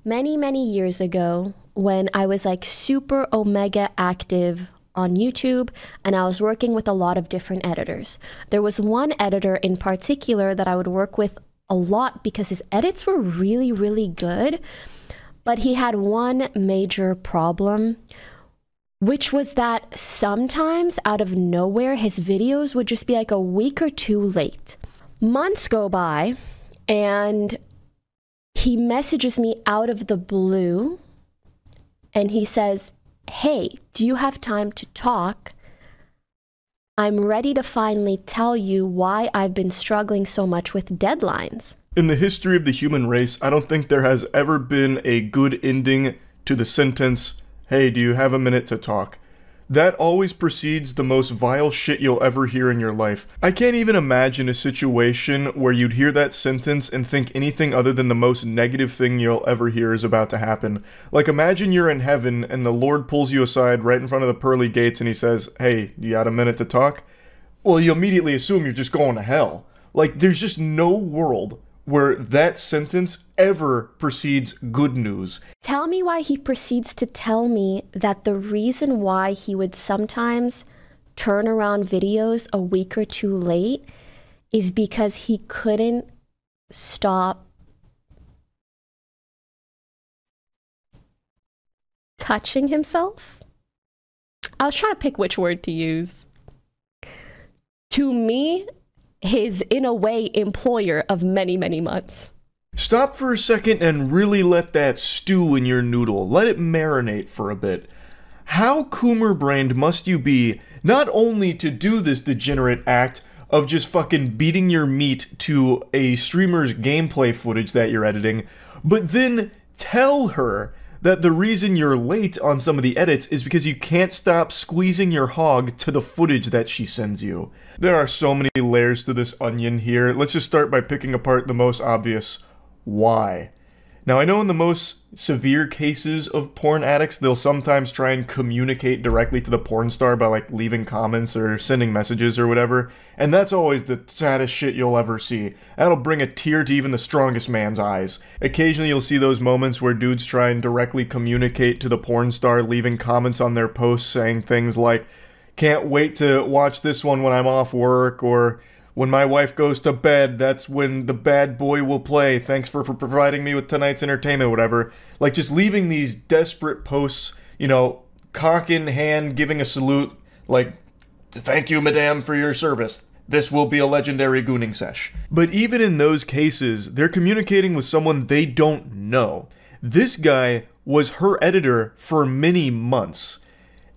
S6: Many years ago, when I was like super omega active on YouTube and I was working with a lot of different editors. There was one editor in particular that I would work with a lot because his edits were really good, but he had one major problem, which was that sometimes out of nowhere his videos would just be like a week or two late. Months go by and he messages me out of the blue and he says, "Hey, do you have time to talk? I'm ready to finally tell you why I've been struggling so much with deadlines."
S1: In the history of the human race, I don't think there has ever been a good ending to the sentence, "Hey, do you have a minute to talk?" That always precedes the most vile shit you'll ever hear in your life. I can't even imagine a situation where you'd hear that sentence and think anything other than the most negative thing you'll ever hear is about to happen. Like, imagine you're in heaven and the Lord pulls you aside right in front of the pearly gates and he says, "Hey, you got a minute to talk?" Well, you immediately assume you're just going to hell. Like, there's just no world where that sentence ever precedes good news.
S6: Tell me why he proceeds to tell me that the reason why he would sometimes turn around videos a week or two late is because he couldn't stop touching himself. I was trying to pick which word to use. To me, his, in a way, employer of many months.
S1: Stop for a second and really let that stew in your noodle. Let it marinate for a bit. How Coomer-brained must you be not only to do this degenerate act of just fucking beating your meat to a streamer's gameplay footage that you're editing, but then tell her that the reason you're late on some of the edits is because you can't stop squeezing your hog to the footage that she sends you. There are so many layers to this onion here. Let's just start by picking apart the most obvious. Why? Now, I know in the most severe cases of porn addicts, they'll sometimes try and communicate directly to the porn star by, like, leaving comments or sending messages or whatever, and that's always the saddest shit you'll ever see. That'll bring a tear to even the strongest man's eyes. Occasionally you'll see those moments where dudes try and directly communicate to the porn star, leaving comments on their posts saying things like, "Can't wait to watch this one when I'm off work," or "When my wife goes to bed, that's when the bad boy will play. Thanks for providing me with tonight's entertainment," whatever. Like, just leaving these desperate posts, you know, cock in hand, giving a salute, like, "Thank you, madame, for your service. This will be a legendary gooning sesh." But even in those cases, they're communicating with someone they don't know. This guy was her editor for many months.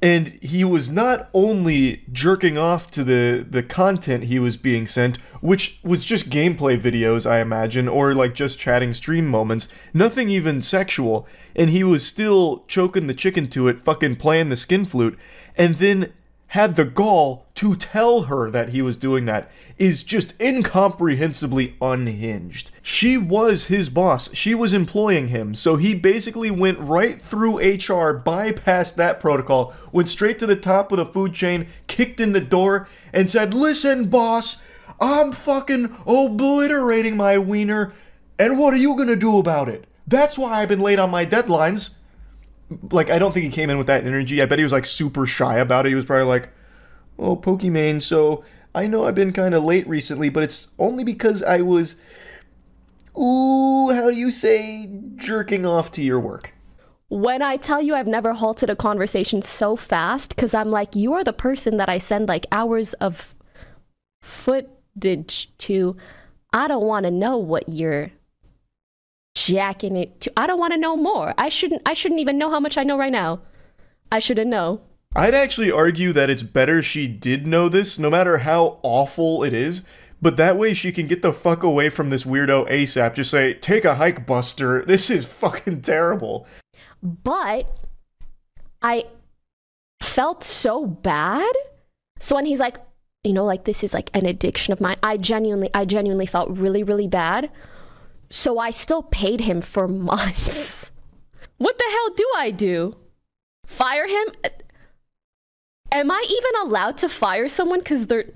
S1: And he was not only jerking off to the content he was being sent, which was just gameplay videos, I imagine, or like just chatting stream moments, nothing even sexual, and he was still choking the chicken to it, fucking playing the skin flute, and then had the gall to tell her that he was doing that is just incomprehensibly unhinged. She was his boss. She was employing him, so he basically went right through HR, bypassed that protocol, went straight to the top of the food chain, kicked in the door, and said, "Listen, boss, I'm fucking obliterating my wiener, and what are you gonna do about it? That's why I've been late on my deadlines." like, I don't think he came in with that energy. I bet he was, like, super shy about it. He was probably like, oh, Pokimane, so I know I've been kind of late recently, but it's only because I was, ooh, how do you say, jerking off to your work.
S6: When I tell you I've never halted a conversation so fast, because I'm like, you're the person that I send, like, hours of footage to. I don't want to know what you're jacking it to. I don't want to know more. I shouldn't even know how much I know right now. I shouldn't know.
S1: I'd actually argue that it's better she did know this, no matter how awful it is, but that way she can get the fuck away from this weirdo ASAP. Just say, take a hike, Buster. This is fucking terrible.
S6: But I felt so bad. So when he's like, you know, like, this is like an addiction of mine, I genuinely felt really, really bad. So I still paid him for months. What the hell do I do? Fire him? Am I even allowed to fire someone because they're...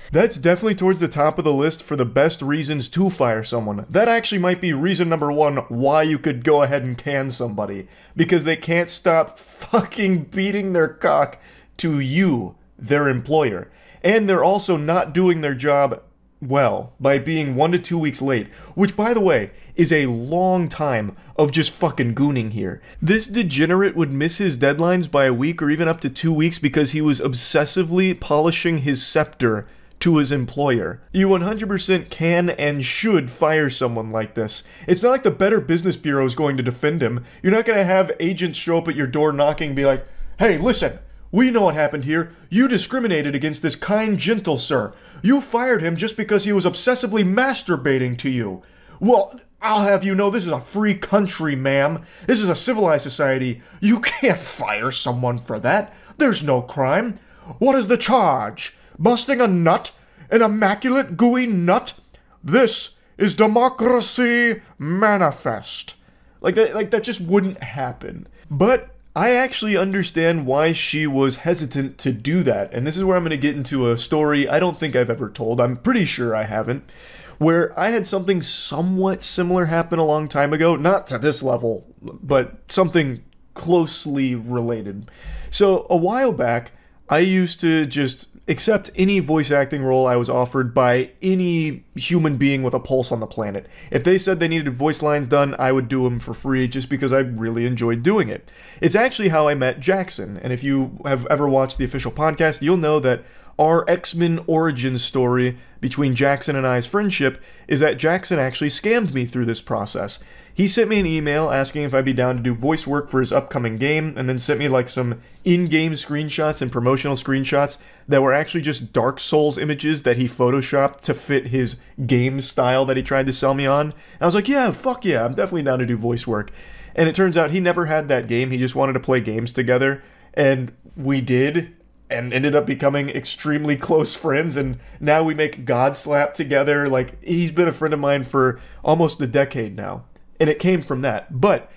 S1: That's definitely towards the top of the list for the best reasons to fire someone. That actually might be reason number one why you could go ahead and can somebody. Because they can't stop fucking beating their cock to you, their employer. And they're also not doing their job well by being 1 to 2 weeks late. Which, by the way, is a long time of just fucking gooning here. This degenerate would miss his deadlines by a week or even up to 2 weeks because he was obsessively polishing his scepter to his employer. You 100% can and should fire someone like this. It's not like the Better Business Bureau is going to defend him. You're not going to have agents show up at your door knocking and be like, hey, listen, we know what happened here. You discriminated against this kind, gentle sir. You fired him just because he was obsessively masturbating to you. Well, I'll have you know this is a free country, ma'am. This is a civilized society. You can't fire someone for that. There's no crime. What is the charge? Busting a nut? An immaculate gooey nut? This is democracy manifest. Like that just wouldn't happen. But I actually understand why she was hesitant to do that. And this is where I'm going to get into a story I don't think I've ever told. I'm pretty sure I haven't. Where I had something somewhat similar happen a long time ago. Not to this level, but something closely related. So a while back, I used to just accept any voice acting role I was offered by any human being with a pulse on the planet. If they said they needed voice lines done, I would do them for free just because I really enjoyed doing it. It's actually how I met Jackson, and if you have ever watched the official podcast, you'll know that our X-Men origin story between Jackson and I's friendship is that Jackson actually scammed me through this process. He sent me an email asking if I'd be down to do voice work for his upcoming game, and then sent me like some in-game screenshots and promotional screenshots that were actually just Dark Souls images that he photoshopped to fit his game style that he tried to sell me on. And I was like, yeah, fuck yeah, I'm definitely down to do voice work. And it turns out he never had that game, he just wanted to play games together, and we did, and ended up becoming extremely close friends, and now we make God Slap together. Like, he's been a friend of mine for almost a decade now. And it came from that. But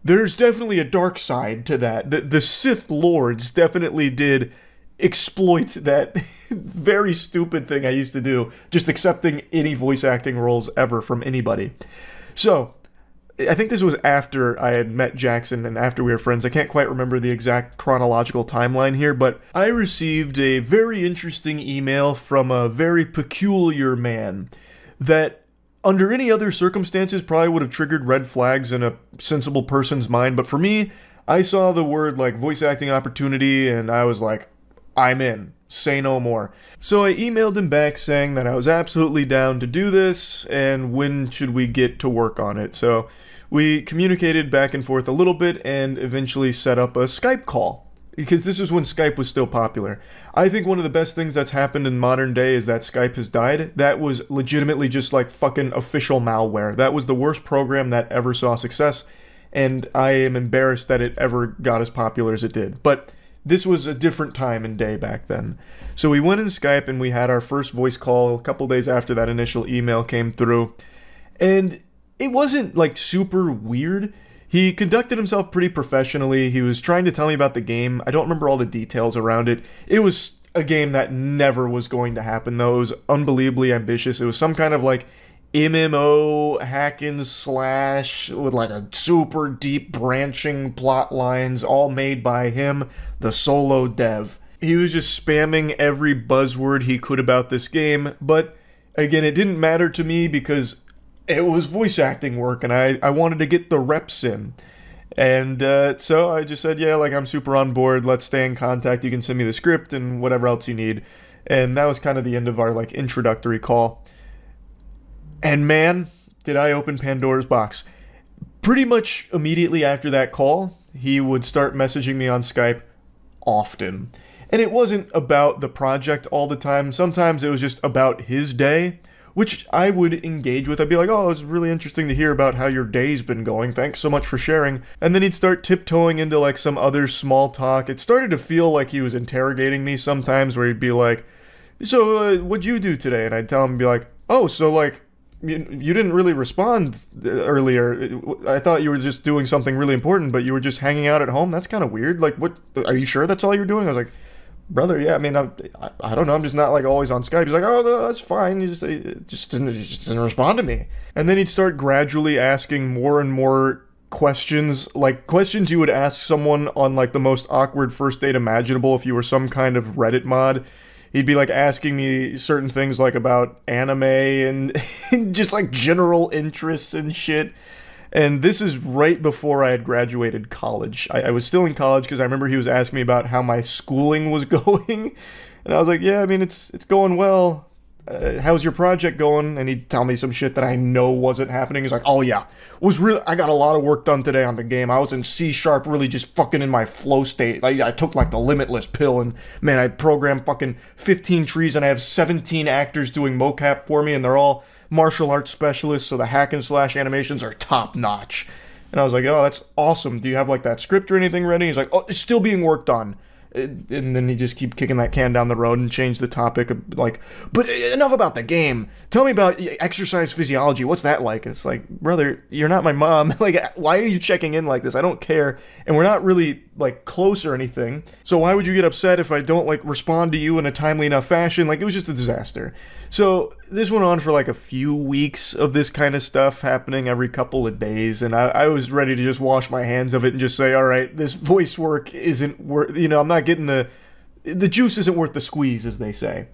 S1: there's definitely a dark side to that. The Sith Lords definitely did exploit that very stupid thing I used to do, just accepting any voice acting roles ever from anybody. So, I think this was after I had met Jackson and after we were friends. I can't quite remember the exact chronological timeline here, but I received a very interesting email from a very peculiar man that, under any other circumstances, probably would have triggered red flags in a sensible person's mind. But for me, I saw the word like voice acting opportunity and I was like, I'm in. Say no more. So I emailed him back saying that I was absolutely down to do this and when should we get to work on it. So we communicated back and forth a little bit and eventually set up a Skype call. Because this is when Skype was still popular. I think one of the best things that's happened in modern day is that Skype has died. That was legitimately just like fucking official malware. That was the worst program that ever saw success, and I am embarrassed that it ever got as popular as it did. But this was a different time and day back then. So we went in Skype and we had our first voice call a couple days after that initial email came through. And it wasn't like super weird. He conducted himself pretty professionally. He was trying to tell me about the game. I don't remember all the details around it. It was a game that never was going to happen, though. It was unbelievably ambitious. It was some kind of, like, MMO hack and slash with like a super deep branching plot lines, all made by him, the solo dev. He was just spamming every buzzword he could about this game, but again, it didn't matter to me because it was voice acting work and I wanted to get the reps in. And so I just said, yeah, like, I'm super on board, let's stay in contact, you can send me the script and whatever else you need. And that was kind of the end of our, like, introductory call. And man, did I open Pandora's box. Pretty much immediately after that call, he would start messaging me on Skype often. And it wasn't about the project all the time. Sometimes it was just about his day, which I would engage with. I'd be like, oh, it's really interesting to hear about how your day's been going. Thanks so much for sharing. And then he'd start tiptoeing into like some other small talk. It started to feel like he was interrogating me sometimes, where he'd be like, so what'd you do today? And I'd tell him, and be like, oh, so like, you didn't really respond earlier. I thought you were just doing something really important, but you were just hanging out at home? That's kind of weird. Like, what? Are you sure that's all you're doing? I was like, brother, yeah, I mean, I don't know, I'm just not, like, always on Skype. He's like, oh, no, that's fine, he just didn't respond to me. And then he'd start gradually asking more and more questions, like, questions you would ask someone on, like, the most awkward first date imaginable if you were some kind of Reddit mod. He'd be, like, asking me certain things, like, about anime and just, like, general interests and shit. And this is right before I had graduated college. I was still in college because I remember he was asking me about how my schooling was going. And I was like, yeah, I mean, it's going well. How's your project going? And he'd tell me some shit that I know wasn't happening. He's like, oh yeah, I got a lot of work done today on the game. I was in C#, really just fucking in my flow state. I took like the limitless pill and man, I programmed fucking 15 trees and I have 17 actors doing mocap for me and they're all martial arts specialists, so the hack and slash animations are top notch. And I was like, oh, that's awesome. Do you have like that script or anything ready? He's like, oh, it's still being worked on. And then he just keep kicking that can down the road and change the topic of like, but enough about the game. Tell me about exercise physiology. What's that like? And it's like, brother, you're not my mom. Like, why are you checking in like this? I don't care. And we're not really like close or anything. So why would you get upset if I don't like respond to you in a timely enough fashion? Like, it was just a disaster. So this went on for like a few weeks of this kind of stuff happening every couple of days, and I was ready to just wash my hands of it and just say, all right, this voice work isn't worth, you know, I'm not getting the juice isn't worth the squeeze, as they say.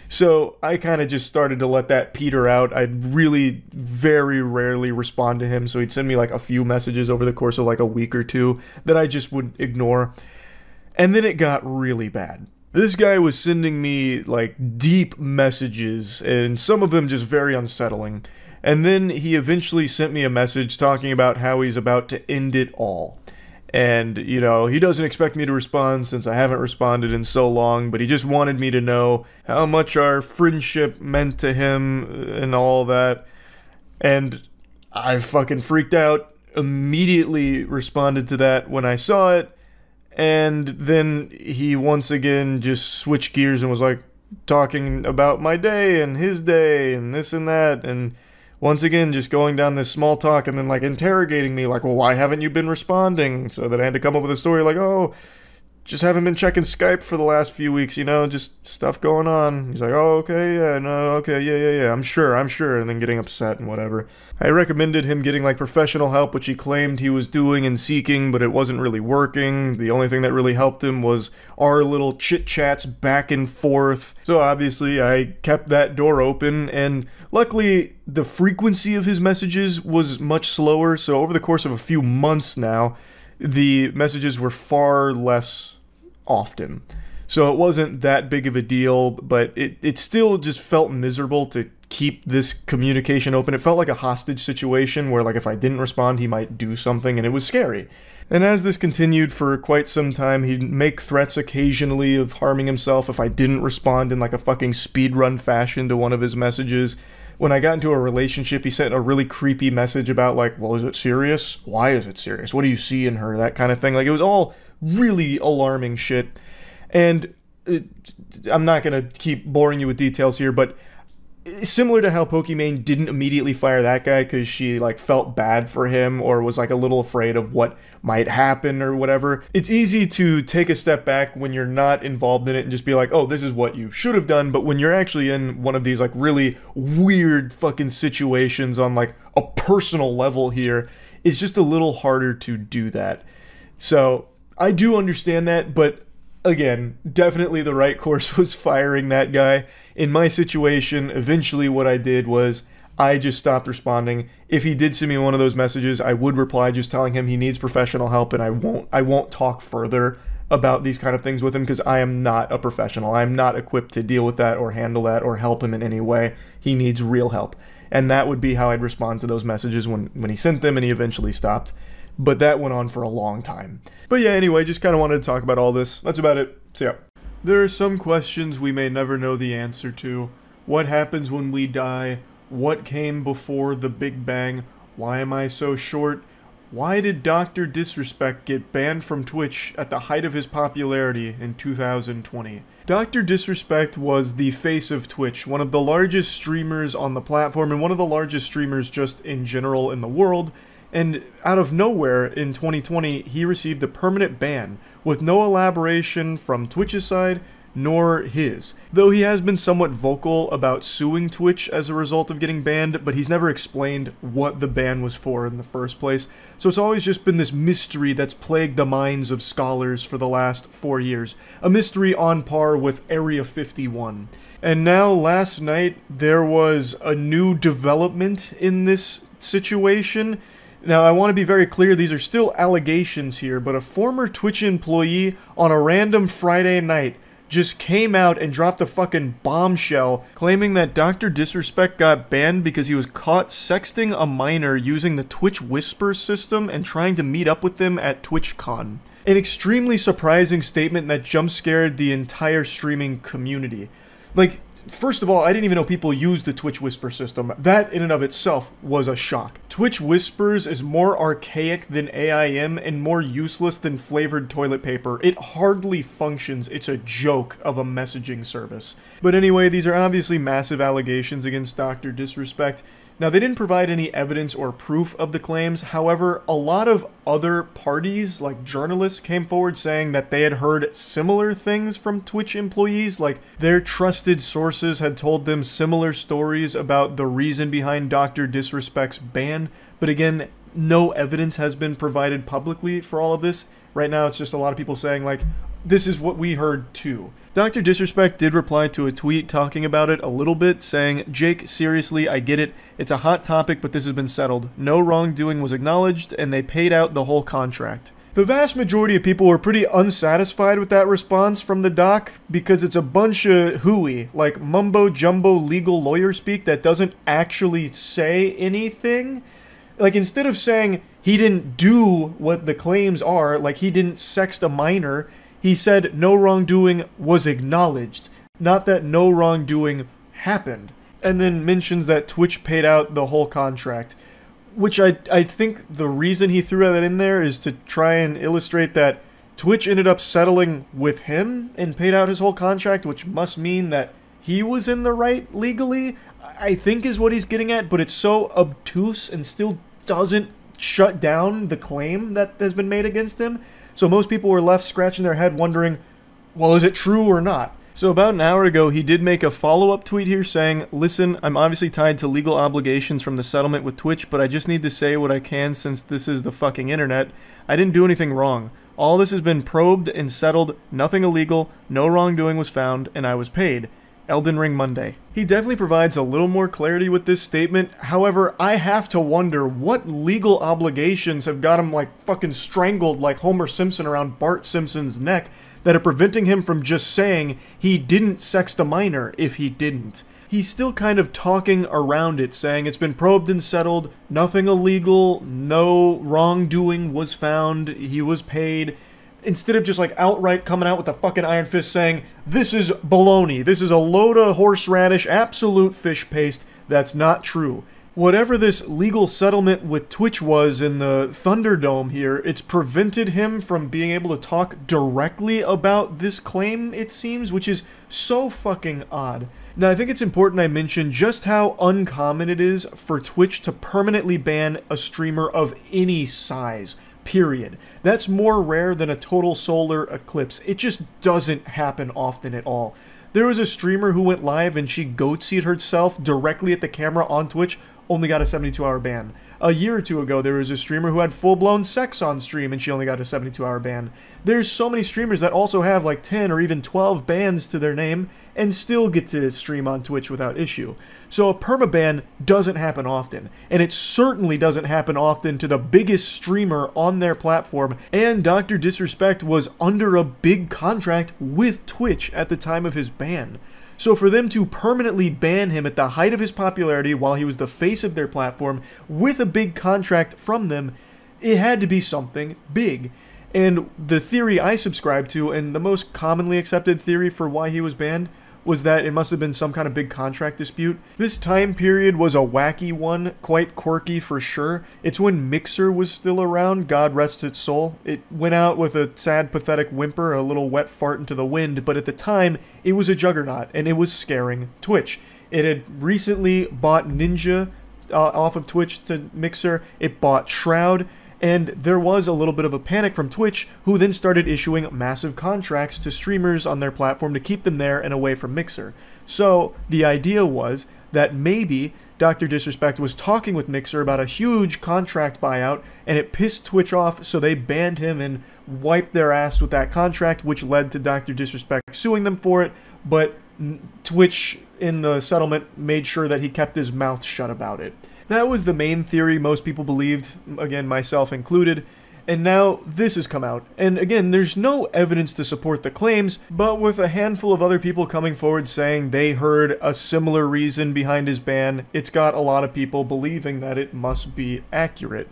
S1: So I kind of just started to let that peter out. I'd really very rarely respond to him, so he'd send me like a few messages over the course of like a week or two that I just would ignore. And then it got really bad. This guy was sending me, like, deep messages, and some of them just very unsettling. And then he eventually sent me a message talking about how he's about to end it all. And, you know, he doesn't expect me to respond since I haven't responded in so long, but he just wanted me to know how much our friendship meant to him and all that. And I fucking freaked out, immediately responded to that when I saw it. And then he once again just switched gears and was like talking about my day and his day and this and that. And once again, just going down this small talk and then like interrogating me like, well, why haven't you been responding? So that I had to come up with a story like, oh, just haven't been checking Skype for the last few weeks, you know, just stuff going on. He's like, oh, okay, yeah, no, okay, yeah, I'm sure, and then getting upset and whatever. I recommended him getting, like, professional help, which he claimed he was doing and seeking, but it wasn't really working. The only thing that really helped him was our little chit-chats back and forth. So obviously, I kept that door open, and luckily, the frequency of his messages was much slower, so over the course of a few months now, the messages were far less often. So it wasn't that big of a deal, but it still just felt miserable to keep this communication open. It felt like a hostage situation where, like, if I didn't respond, he might do something, and it was scary. And as this continued for quite some time, he'd make threats occasionally of harming himself if I didn't respond in, like, a fucking speedrun fashion to one of his messages. When I got into a relationship, he sent a really creepy message about, like, well, is it serious? Why is it serious? What do you see in her? That kind of thing. Like, it was all really alarming shit. And I'm not going to keep boring you with details here, but Similar to how Pokimane didn't immediately fire that guy because she, like, felt bad for him or was, like, a little afraid of what might happen or whatever. It's easy to take a step back when you're not involved in it and just be like, oh, this is what you should have done. But when you're actually in one of these, like, really weird fucking situations on, like, a personal level here, it's just a little harder to do that. So I do understand that, but again, definitely the right course was firing that guy. In my situation, eventually what I did was I just stopped responding. If he did send me one of those messages, I would reply just telling him he needs professional help, and I won't talk further about these kind of things with him because I am not a professional. I'm not equipped to deal with that or handle that or help him in any way. He needs real help. And that would be how I'd respond to those messages when he sent them, and he eventually stopped. But that went on for a long time. But yeah, anyway, just kind of wanted to talk about all this. That's about it. So yeah. There are some questions we may never know the answer to. What happens when we die? What came before the Big Bang? Why am I so short? Why did Dr. Disrespect get banned from Twitch at the height of his popularity in 2020? Dr. Disrespect was the face of Twitch, one of the largest streamers on the platform and one of the largest streamers just in general in the world. And out of nowhere, in 2020, he received a permanent ban, with no elaboration from Twitch's side, nor his. Though he has been somewhat vocal about suing Twitch as a result of getting banned, but he's never explained what the ban was for in the first place. So it's always just been this mystery that's plagued the minds of scholars for the last 4 years. A mystery on par with Area 51. And now, last night, there was a new development in this situation. Now, I want to be very clear, these are still allegations here, but a former Twitch employee on a random Friday night just came out and dropped a fucking bombshell claiming that Dr. Disrespect got banned because he was caught sexting a minor using the Twitch Whisper system and trying to meet up with them at TwitchCon. An extremely surprising statement that jump-scared the entire streaming community. Like, first of all, I didn't even know people used the Twitch Whisper system. That, in and of itself, was a shock. Twitch Whispers is more archaic than AIM and more useless than flavored toilet paper. It hardly functions. It's a joke of a messaging service. But anyway, these are obviously massive allegations against Dr. Disrespect. Now, they didn't provide any evidence or proof of the claims. However, a lot of other parties, like journalists, came forward saying that they had heard similar things from Twitch employees. Like, their trusted sources had told them similar stories about the reason behind Dr. Disrespect's ban. But again, no evidence has been provided publicly for all of this. Right now, it's just a lot of people saying, like, this is what we heard too. Dr. Disrespect did reply to a tweet talking about it a little bit, saying, "Jake, seriously, I get it. It's a hot topic, but this has been settled. No wrongdoing was acknowledged, and they paid out the whole contract." The vast majority of people were pretty unsatisfied with that response from the doc because it's a bunch of hooey, like mumbo-jumbo legal lawyer speak that doesn't actually say anything. Like, instead of saying he didn't do what the claims are, like he didn't sext a minor, he said no wrongdoing was acknowledged, not that no wrongdoing happened. And then mentions that Twitch paid out the whole contract, which I think the reason he threw that in there is to try and illustrate that Twitch ended up settling with him and paid out his whole contract, which must mean that he was in the right legally, I think is what he's getting at, but it's so obtuse and still doesn't shut down the claim that has been made against him. So most people were left scratching their head wondering, well, is it true or not? So about an hour ago, he did make a follow-up tweet here saying, "Listen, I'm obviously tied to legal obligations from the settlement with Twitch, but I just need to say what I can since this is the fucking internet. I didn't do anything wrong. All this has been probed and settled, nothing illegal, no wrongdoing was found, and I was paid. Elden Ring Monday." He definitely provides a little more clarity with this statement. However, I have to wonder what legal obligations have got him like fucking strangled like Homer Simpson around Bart Simpson's neck that are preventing him from just saying he didn't sext a minor if he didn't. He's still kind of talking around it, saying it's been probed and settled, nothing illegal, no wrongdoing was found, he was paid. Instead of just like outright coming out with a fucking iron fist saying, this is baloney, this is a load of horseradish, absolute fish paste, that's not true. whatever this legal settlement with Twitch was in the Thunderdome here, it's prevented him from being able to talk directly about this claim, it seems, which is so fucking odd. Now, I think it's important I mention just how uncommon it is for Twitch to permanently ban a streamer of any size, period. That's more rare than a total solar eclipse. It just doesn't happen often at all. There was a streamer who went live and she goatsied herself directly at the camera on Twitch, only got a 72-hour ban. A year or two ago, there was a streamer who had full-blown sex on stream and she only got a 72-hour ban. There's so many streamers that also have like 10 or even 12 bans to their name and still get to stream on Twitch without issue. So a permaban doesn't happen often, and it certainly doesn't happen often to the biggest streamer on their platform, and Dr. Disrespect was under a big contract with Twitch at the time of his ban. So for them to permanently ban him at the height of his popularity while he was the face of their platform with a big contract from them, it had to be something big. And the theory I subscribe to, and the most commonly accepted theory for why he was banned, was that it must have been some kind of big contract dispute. This time period was a wacky one, quite quirky for sure. It's when Mixer was still around, God rest its soul. It went out with a sad, pathetic whimper, a little wet fart into the wind, but at the time, it was a juggernaut, and it was scaring Twitch. It had recently bought Ninja off of Twitch to Mixer, it bought Shroud, and there was a little bit of a panic from Twitch, who then started issuing massive contracts to streamers on their platform to keep them there and away from Mixer. So the idea was that maybe Dr. Disrespect was talking with Mixer about a huge contract buyout, and it pissed Twitch off, so they banned him and wiped their ass with that contract, which led to Dr. Disrespect suing them for it, but Twitch in the settlement made sure that he kept his mouth shut about it. That was the main theory most people believed, again, myself included, and now this has come out. And again, there's no evidence to support the claims, but with a handful of other people coming forward saying they heard a similar reason behind his ban, it's got a lot of people believing that it must be accurate.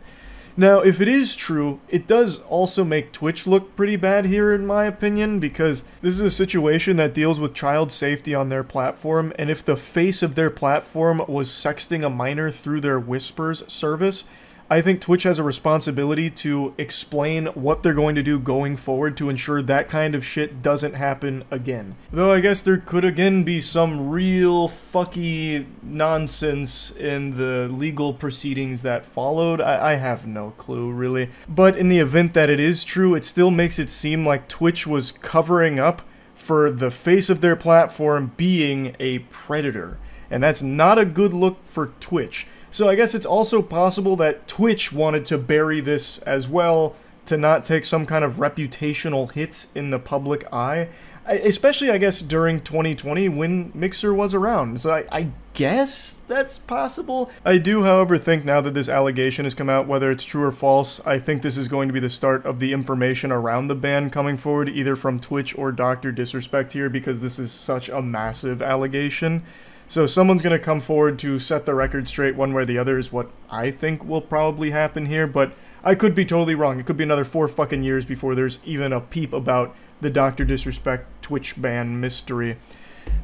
S1: Now, if it is true, it does also make Twitch look pretty bad here, in my opinion, because this is a situation that deals with child safety on their platform, and if the face of their platform was sexting a minor through their Whispers service, I think Twitch has a responsibility to explain what they're going to do going forward to ensure that kind of shit doesn't happen again. Though I guess there could again be some real fucky nonsense in the legal proceedings that followed. I have no clue, really. But in the event that it is true, it still makes it seem like Twitch was covering up for the face of their platform being a predator. And that's not a good look for Twitch. So I guess it's also possible that Twitch wanted to bury this as well to not take some kind of reputational hit in the public eye. Especially, I guess, during 2020 when Mixer was around. So I guess that's possible. I do, however, think now that this allegation has come out, whether it's true or false, I think this is going to be the start of the information around the ban coming forward, either from Twitch or Dr. Disrespect here, because this is such a massive allegation. So someone's going to come forward to set the record straight one way or the other is what I think will probably happen here, but I could be totally wrong. It could be another 4 fucking years before there's even a peep about the Dr. Disrespect Twitch ban mystery.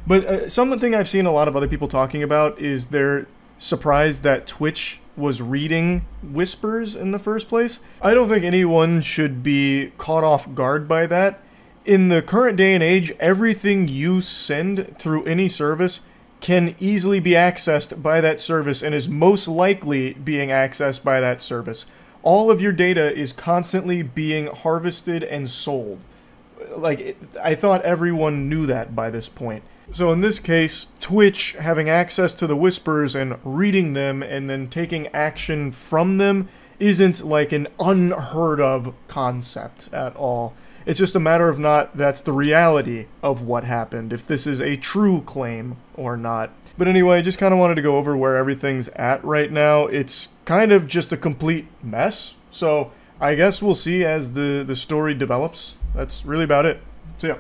S1: But something I've seen a lot of other people talking about is they're surprised that Twitch was reading Whispers in the first place. I don't think anyone should be caught off guard by that. In the current day and age, everything you send through any service can easily be accessed by that service and is most likely being accessed by that service. All of your data is constantly being harvested and sold. I thought everyone knew that by this point. So in this case, Twitch having access to the Whispers and reading them and then taking action from them isn't like an unheard of concept at all. It's just a matter of not that's the reality of what happened, if this is a true claim or not. But anyway, I just kind of wanted to go over where everything's at right now. It's kind of just a complete mess, so I guess we'll see as the story develops. That's really about it. See ya.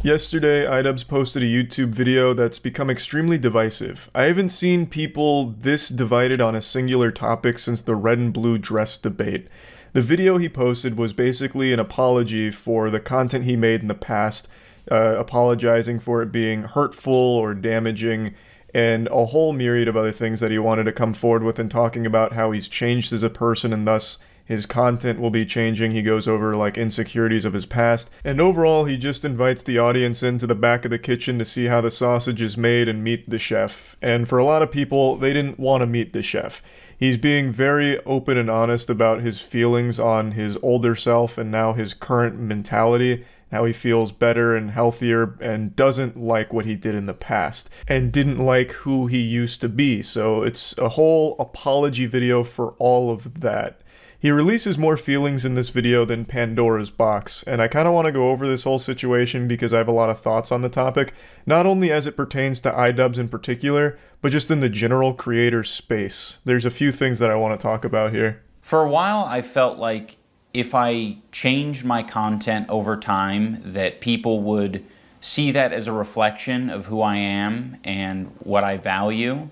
S1: Yesterday, iDubbbz posted a YouTube video that's become extremely divisive. I haven't seen people this divided on a singular topic since the red and blue dress debate. The video he posted was basically an apology for the content he made in the past, apologizing for it being hurtful or damaging, and a whole myriad of other things that he wanted to come forward with, and talking about how he's changed as a person and thus his content will be changing. He goes over like insecurities of his past, and overall he just invites the audience into the back of the kitchen to see how the sausage is made and meet the chef. And for a lot of people, they didn't want to meet the chef. He's being very open and honest about his feelings on his older self and now his current mentality, how he feels better and healthier and doesn't like what he did in the past and didn't like who he used to be. So it's a whole apology video for all of that. He releases more feelings in this video than Pandora's box, and I kind of want to go over this whole situation because I have a lot of thoughts on the topic, not only as it pertains to iDubbbz in particular, but just in the general creator space. There's a few things that I want to talk about here.
S7: For a while, I felt like if I changed my content over time, that people would see that as a reflection of who I am and what I value,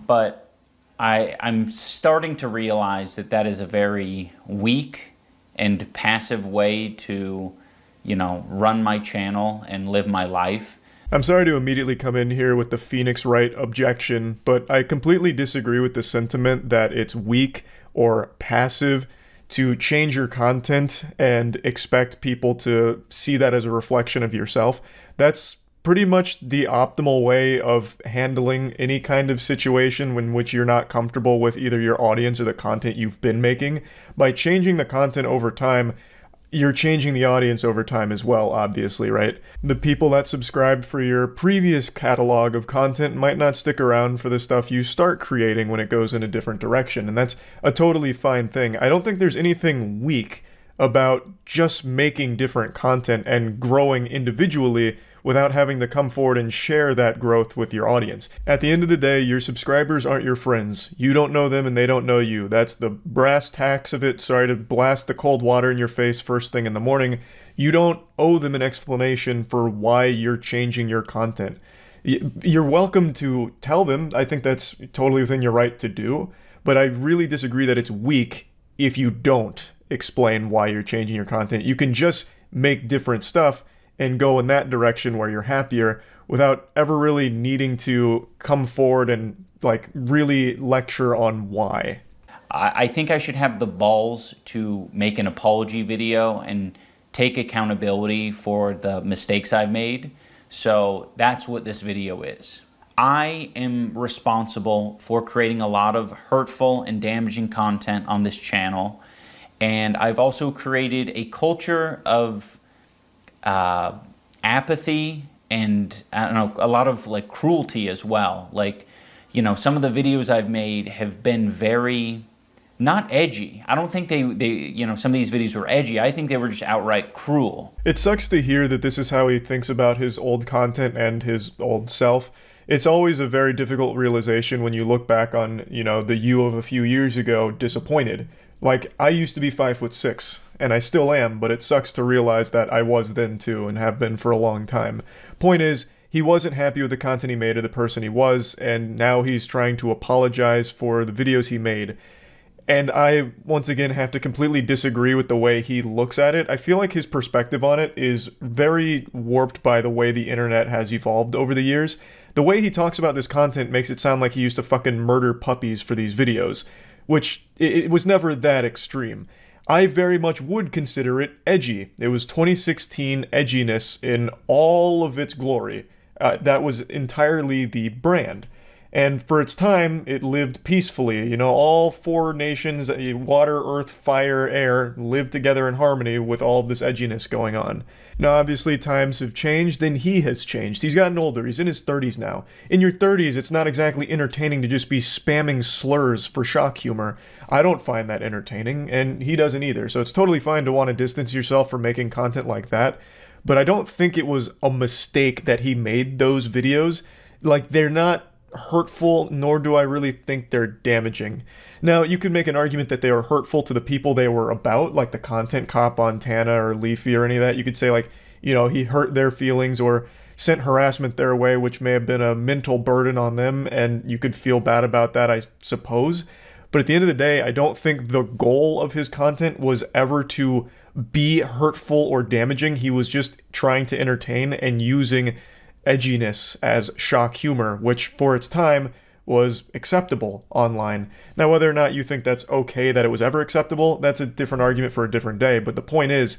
S7: but I'm starting to realize that that is a very weak and passive way to, you know, run my channel and live my life.
S1: I'm sorry to immediately come in here with the Phoenix Wright objection, but I completely disagree with the sentiment that it's weak or passive to change your content and expect people to see that as a reflection of yourself. That's pretty much the optimal way of handling any kind of situation in which you're not comfortable with either your audience or the content you've been making. By changing the content over time, you're changing the audience over time as well, obviously, right? The people that subscribed for your previous catalog of content might not stick around for the stuff you start creating when it goes in a different direction, and that's a totally fine thing. I don't think there's anything weak about just making different content and growing individually without having to come forward and share that growth with your audience. At the end of the day, your subscribers aren't your friends. You don't know them and they don't know you. That's the brass tacks of it. Sorry to blast the cold water in your face first thing in the morning. You don't owe them an explanation for why you're changing your content. You're welcome to tell them. I think that's totally within your right to do, but I really disagree that it's weak if you don't explain why you're changing your content. You can just make different stuff and go in that direction where you're happier without ever really needing to come forward and like really lecture on why.
S7: I think I should have the balls to make an apology video and take accountability for the mistakes I've made. So that's what this video is. I am responsible for creating a lot of hurtful and damaging content on this channel, and I've also created a culture of apathy and, I don't know, a lot of like cruelty as well. Like, you know, some of the videos I've made have been very not edgy. I don't think they you know, some of these videos were edgy. I think they were just outright cruel.
S1: It sucks to hear that this is how he thinks about his old content and his old self. It's always a very difficult realization when you look back on, you know, the you of a few years ago disappointed. Like, I used to be 5'6", and I still am, but it sucks to realize that I was then too, and have been for a long time. Point is, he wasn't happy with the content he made or the person he was, and now he's trying to apologize for the videos he made. And I, once again, have to completely disagree with the way he looks at it. I feel like his perspective on it is very warped by the way the internet has evolved over the years. The way he talks about this content makes it sound like he used to fucking murder puppies for these videos, which it was never that extreme. I very much would consider it edgy. It was 2016 edginess in all of its glory. That was entirely the brand. And for its time, it lived peacefully. You know, all four nations, water, earth, fire, air, lived together in harmony with all this edginess going on. Now, obviously, times have changed, and he has changed. He's gotten older. He's in his 30s now. In your 30s, it's not exactly entertaining to just be spamming slurs for shock humor. I don't find that entertaining, and he doesn't either. So it's totally fine to want to distance yourself from making content like that. But I don't think it was a mistake that he made those videos. Like, they're not hurtful, nor do I really think they're damaging. Now, you could make an argument that they were hurtful to the people they were about, like the content cop on Tana or Leafy or any of that. You could say, like, you know, he hurt their feelings or sent harassment their way, which may have been a mental burden on them, and you could feel bad about that, I suppose. But at the end of the day, I don't think the goal of his content was ever to be hurtful or damaging. He was just trying to entertain and using edginess as shock humor, which for its time was acceptable online. Now, whether or not you think that's okay that it was ever acceptable, that's a different argument for a different day, but the point is,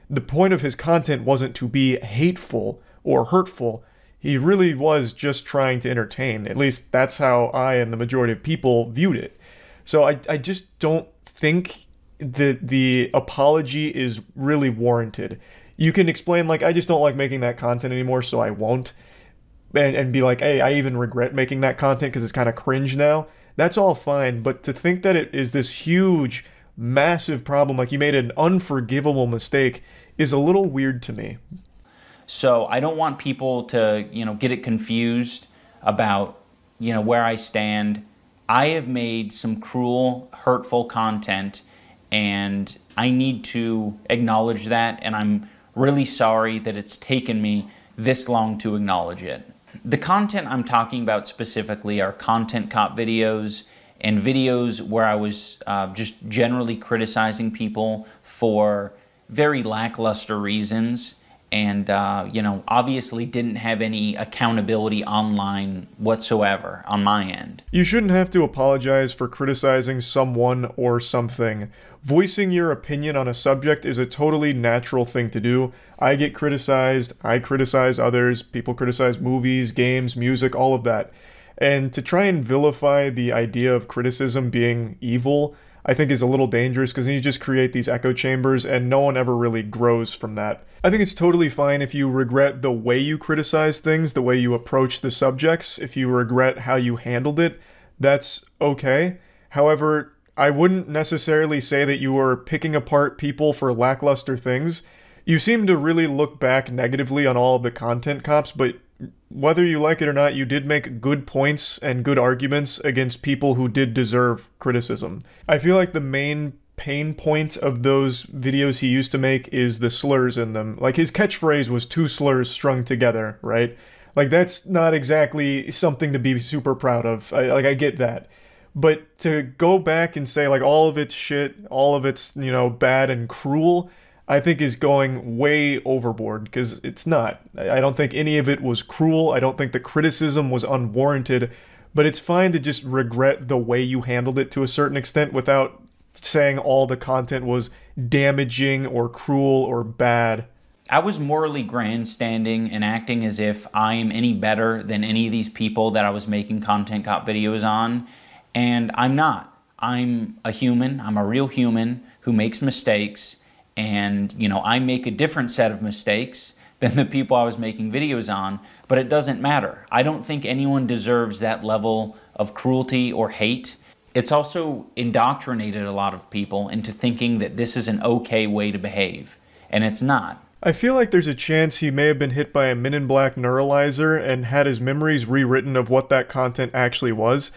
S1: the point of his content wasn't to be hateful or hurtful. He really was just trying to entertain. At least that's how I and the majority of people viewed it. So I just don't think that the apology is really warranted. You can explain, like, I just don't like making that content anymore, so I won't. And be like, hey, I even regret making that content because it's kind of cringe now. That's all fine, but to think that it is this huge, massive problem, like you made an unforgivable mistake, is a little weird to me.
S7: So I don't want people to, get it confused about, where I stand. I have made some cruel, hurtful content, and I need to acknowledge that, and I'm really sorry that it's taken me this long to acknowledge it. The content I'm talking about specifically are content cop videos and videos where I was just generally criticizing people for very lackluster reasons, and obviously didn't have any accountability online whatsoever on my end.
S1: You shouldn't have to apologize for criticizing someone or something. Voicing your opinion on a subject is a totally natural thing to do. I get criticized, I criticize others, people criticize movies, games, music, all of that. And to try and vilify the idea of criticism being evil, I think is a little dangerous, because then you just create these echo chambers and no one ever really grows from that. I think it's totally fine if you regret the way you criticize things, the way you approach the subjects. If you regret how you handled it, that's okay. However, I wouldn't necessarily say that you were picking apart people for lackluster things. You seem to really look back negatively on all of the content cops, but whether you like it or not, you did make good points and good arguments against people who did deserve criticism. I feel like the main pain point of those videos he used to make is the slurs in them. Like, his catchphrase was 2 slurs strung together, right? Like, that's not exactly something to be super proud of. I get that. But to go back and say, like, all of it's shit, all of it's, bad and cruel, I think is going way overboard, because it's not. I don't think any of it was cruel. I don't think the criticism was unwarranted, but it's fine to just regret the way you handled it to a certain extent without saying all the content was damaging or cruel or bad.
S7: I was morally grandstanding and acting as if I am any better than any of these people that I was making content cop videos on. And I'm not. I'm a human. I'm a real human who makes mistakes. And, I make a different set of mistakes than the people I was making videos on. But it doesn't matter. I don't think anyone deserves that level of cruelty or hate. It's also indoctrinated a lot of people into thinking that this is an okay way to behave. And it's not.
S1: I feel like there's a chance he may have been hit by a Men in Black neuralizer and had his memories rewritten of what that content actually was.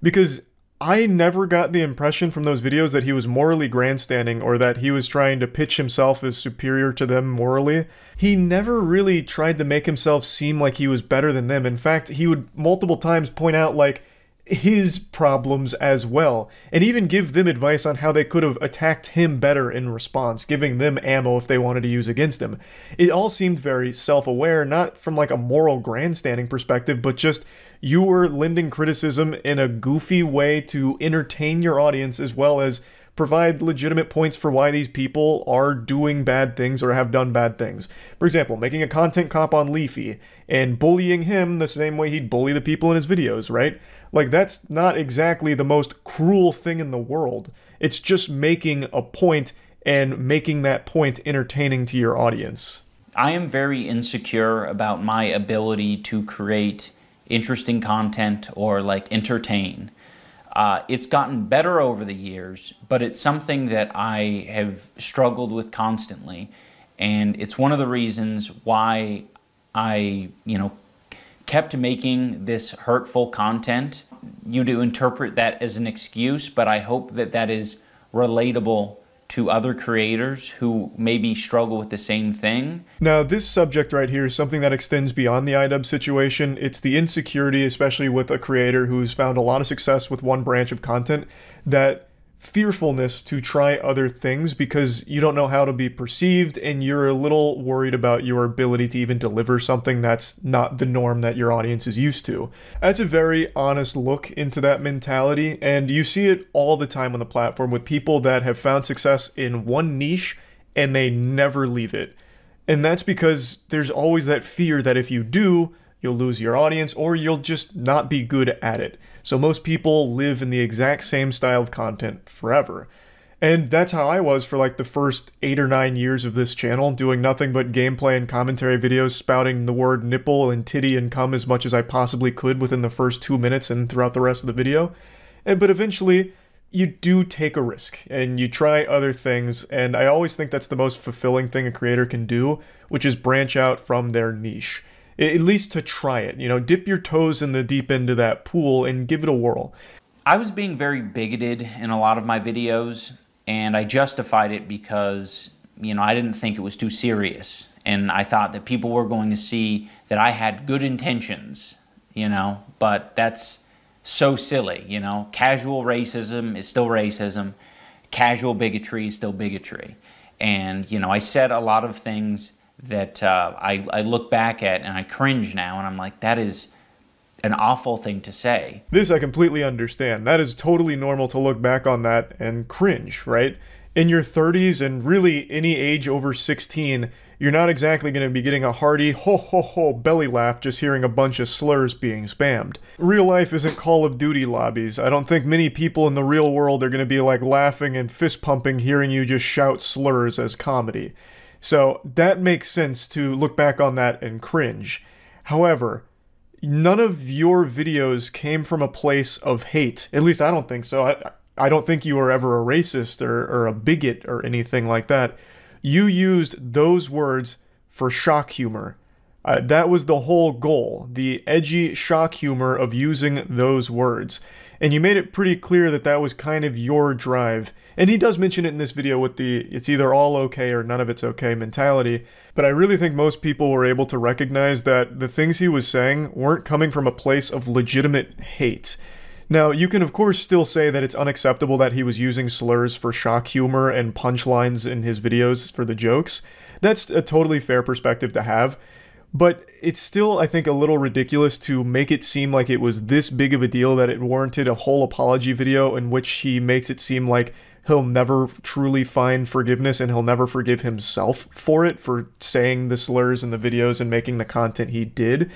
S1: Because I never got the impression from those videos that he was morally grandstanding or that he was trying to pitch himself as superior to them morally. He never really tried to make himself seem like he was better than them. In fact, he would multiple times point out, like, his problems as well, and even give them advice on how they could have attacked him better in response, giving them ammo if they wanted to use against him. It all seemed very self-aware, not from like a moral grandstanding perspective, but just you were lending criticism in a goofy way to entertain your audience as well as provide legitimate points for why these people are doing bad things or have done bad things. For example, making a content cop on Leafy and bullying him the same way he'd bully the people in his videos, right? Like, that's not exactly the most cruel thing in the world. It's just making a point and making that point entertaining to your audience.
S7: I am very insecure about my ability to create interesting content or like entertain. It's gotten better over the years, but it's something that I have struggled with constantly. And it's one of the reasons why I, kept making this hurtful content. You do interpret that as an excuse, but I hope that that is relatable to other creators who maybe struggle with the same thing.
S1: Now, this subject right here is something that extends beyond the iDubbbz situation. It's the insecurity, especially with a creator who's found a lot of success with one branch of content, that fearfulness to try other things because you don't know how to be perceived and you're a little worried about your ability to even deliver something that's not the norm that your audience is used to. That's a very honest look into that mentality, and you see it all the time on the platform with people that have found success in one niche and they never leave it. And that's because there's always that fear that if you do, you'll lose your audience or you'll just not be good at it. So most people live in the exact same style of content forever. And that's how I was for like the first 8 or 9 years of this channel, doing nothing but gameplay and commentary videos, spouting the word nipple and titty and cum as much as I possibly could within the first 2 minutes and throughout the rest of the video. But eventually, you do take a risk and you try other things, and I always think that's the most fulfilling thing a creator can do, which is branch out from their niche. At least to try it, you know, dip your toes in the deep end of that pool and give it a whirl.
S7: I was being very bigoted in a lot of my videos, and I justified it because, you know, I didn't think it was too serious. And I thought that people were going to see that I had good intentions, you know, but that's so silly, you know. Casual racism is still racism. Casual bigotry is still bigotry. And, you know, I said a lot of things that I look back at and I cringe now, and I'm like, that is an awful thing to say.
S1: This I completely understand. That is totally normal to look back on that and cringe, right? In your 30s and really any age over 16, you're not exactly going to be getting a hearty ho ho ho belly laugh just hearing a bunch of slurs being spammed. Real life isn't Call of Duty lobbies. I don't think many people in the real world are going to be like laughing and fist pumping hearing you just shout slurs as comedy. So that makes sense to look back on that and cringe. However, none of your videos came from a place of hate. At least I don't think so. I don't think you were ever a racist or a bigot or anything like that. You used those words for shock humor. That was the whole goal, the edgy shock humor of using those words. And you made it pretty clear that that was kind of your drive. And he does mention it in this video with the it's either all okay or none of it's okay mentality. But I really think most people were able to recognize that the things he was saying weren't coming from a place of legitimate hate. Now, you can of course still say that it's unacceptable that he was using slurs for shock humor and punchlines in his videos for the jokes. That's a totally fair perspective to have. But it's still, I think, a little ridiculous to make it seem like it was this big of a deal that it warranted a whole apology video in which he makes it seem like he'll never truly find forgiveness and he'll never forgive himself for it, for saying the slurs in the videos and making the content he did.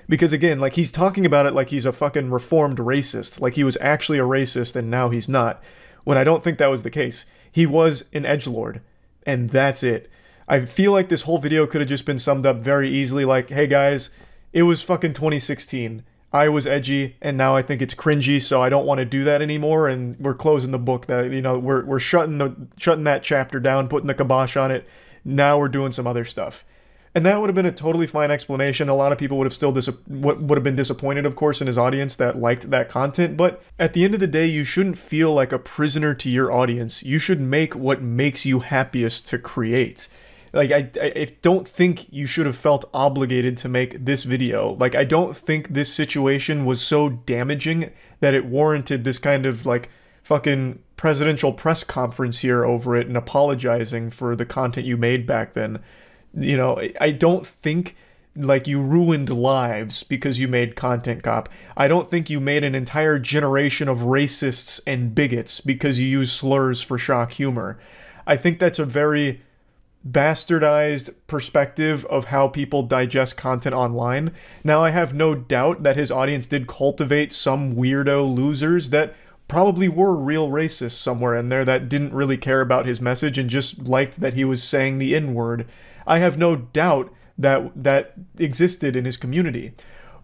S1: Because again, like, he's talking about it like he's a fucking reformed racist, like he was actually a racist and now he's not, when I don't think that was the case. He was an edgelord, and that's it. I feel like this whole video could have just been summed up very easily like, hey guys, it was fucking 2016. I was edgy, and now I think it's cringy, so I don't want to do that anymore, and we're closing the book. That, you know, we're shutting that chapter down, putting the kibosh on it. Now we're doing some other stuff. And that would have been a totally fine explanation. A lot of people would have still would have been disappointed, of course, in his audience that liked that content. But at the end of the day, you shouldn't feel like a prisoner to your audience. You should make what makes you happiest to create. Like, I don't think you should have felt obligated to make this video. Like, I don't think this situation was so damaging that it warranted this kind of, like, fucking presidential press conference here over it and apologizing for the content you made back then. You know, I don't think, like, you ruined lives because you made Content Cop. I don't think you made an entire generation of racists and bigots because you use slurs for shock humor. I think that's a very bastardized perspective of how people digest content online. Now, I have no doubt that his audience did cultivate some weirdo losers that probably were real racists somewhere in there that didn't really care about his message and just liked that he was saying the N-word. I have no doubt that that existed in his community.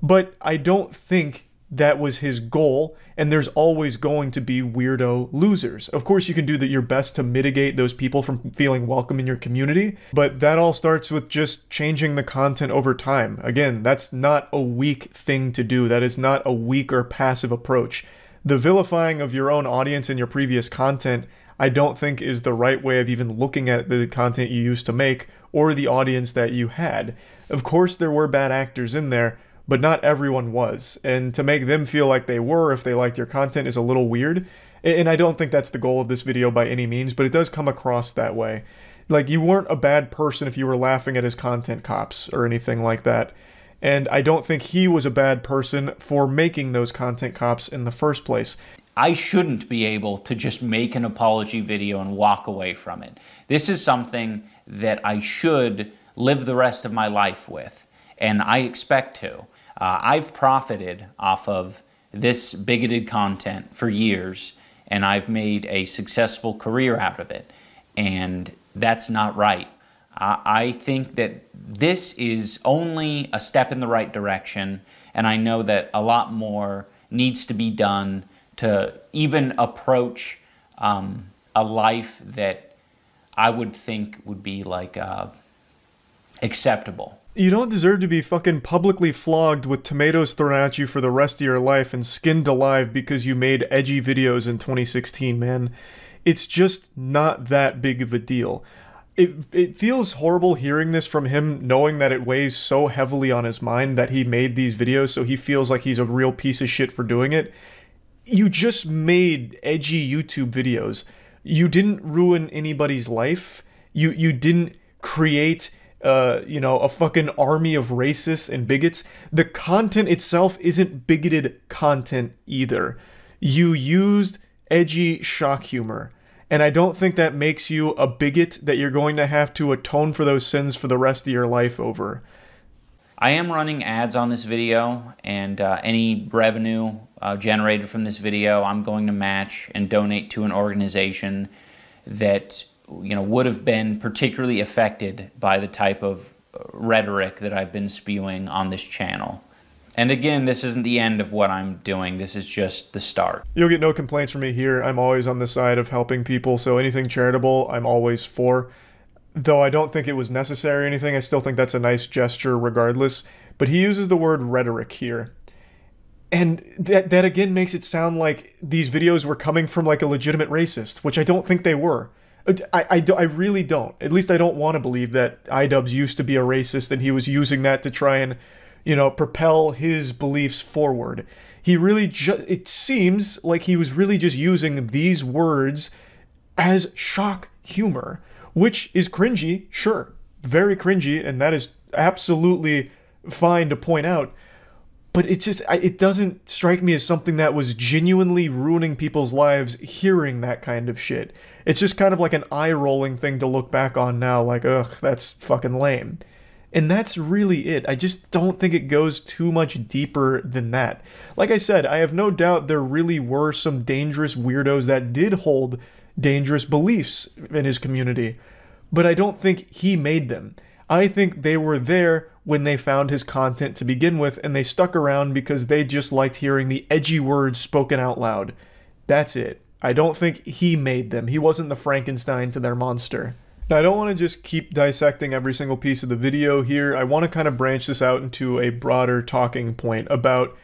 S1: But I don't think that was his goal, and there's always going to be weirdo losers. Of course, you can do your best to mitigate those people from feeling welcome in your community, but that all starts with just changing the content over time. Again, that's not a weak thing to do. That is not a weak or passive approach. The vilifying of your own audience and your previous content, I don't think is the right way of even looking at the content you used to make or the audience that you had. Of course, there were bad actors in there, but not everyone was, and to make them feel like they were if they liked your content is a little weird. And I don't think that's the goal of this video by any means, but it does come across that way. Like, you weren't a bad person if you were laughing at his content cops or anything like that. And I don't think he was a bad person for making those content cops in the first place.
S7: I shouldn't be able to just make an apology video and walk away from it. This is something that I should live the rest of my life with, and I expect to. I've profited off of this bigoted content for years, and I've made a successful career out of it, and that's not right. I think that this is only a step in the right direction, and I know that a lot more needs to be done to even approach a life that I would think would be like acceptable.
S1: You don't deserve to be fucking publicly flogged with tomatoes thrown at you for the rest of your life and skinned alive because you made edgy videos in 2016, man. It's just not that big of a deal. It feels horrible hearing this from him, knowing that it weighs so heavily on his mind that he made these videos, so he feels like he's a real piece of shit for doing it. You just made edgy YouTube videos. You didn't ruin anybody's life. You didn't create you know, a fucking army of racists and bigots. The content itself isn't bigoted content either. You used edgy shock humor. And I don't think that makes you a bigot that you're going to have to atone for those sins for the rest of your life over.
S7: I am running ads on this video, and any revenue generated from this video I'm going to match and donate to an organization that, you know, would have been particularly affected by the type of rhetoric that I've been spewing on this channel. And again, this isn't the end of what I'm doing. This is just the start.
S1: You'll get no complaints from me here. I'm always on the side of helping people, so anything charitable, I'm always for. Though I don't think it was necessary or anything, I still think that's a nice gesture regardless. But he uses the word rhetoric here. And that again makes it sound like these videos were coming from like a legitimate racist, which I don't think they were. I really don't. At least I don't want to believe that iDubbbz used to be a racist and he was using that to try and, you know, propel his beliefs forward. He really it seems like he was really just using these words as shock humor, which is cringy, sure, very cringy, and that is absolutely fine to point out. But it's just, it doesn't strike me as something that was genuinely ruining people's lives hearing that kind of shit. It's just kind of like an eye-rolling thing to look back on now, like, ugh, that's fucking lame. And that's really it. I just don't think it goes too much deeper than that. Like I said, I have no doubt there really were some dangerous weirdos that did hold dangerous beliefs in his community, but I don't think he made them. I think they were there when they found his content to begin with, and they stuck around because they just liked hearing the edgy words spoken out loud. That's it. I don't think he made them. He wasn't the Frankenstein to their monster. Now, I don't want to just keep dissecting every single piece of the video here. I want to kind of branch this out into a broader talking point about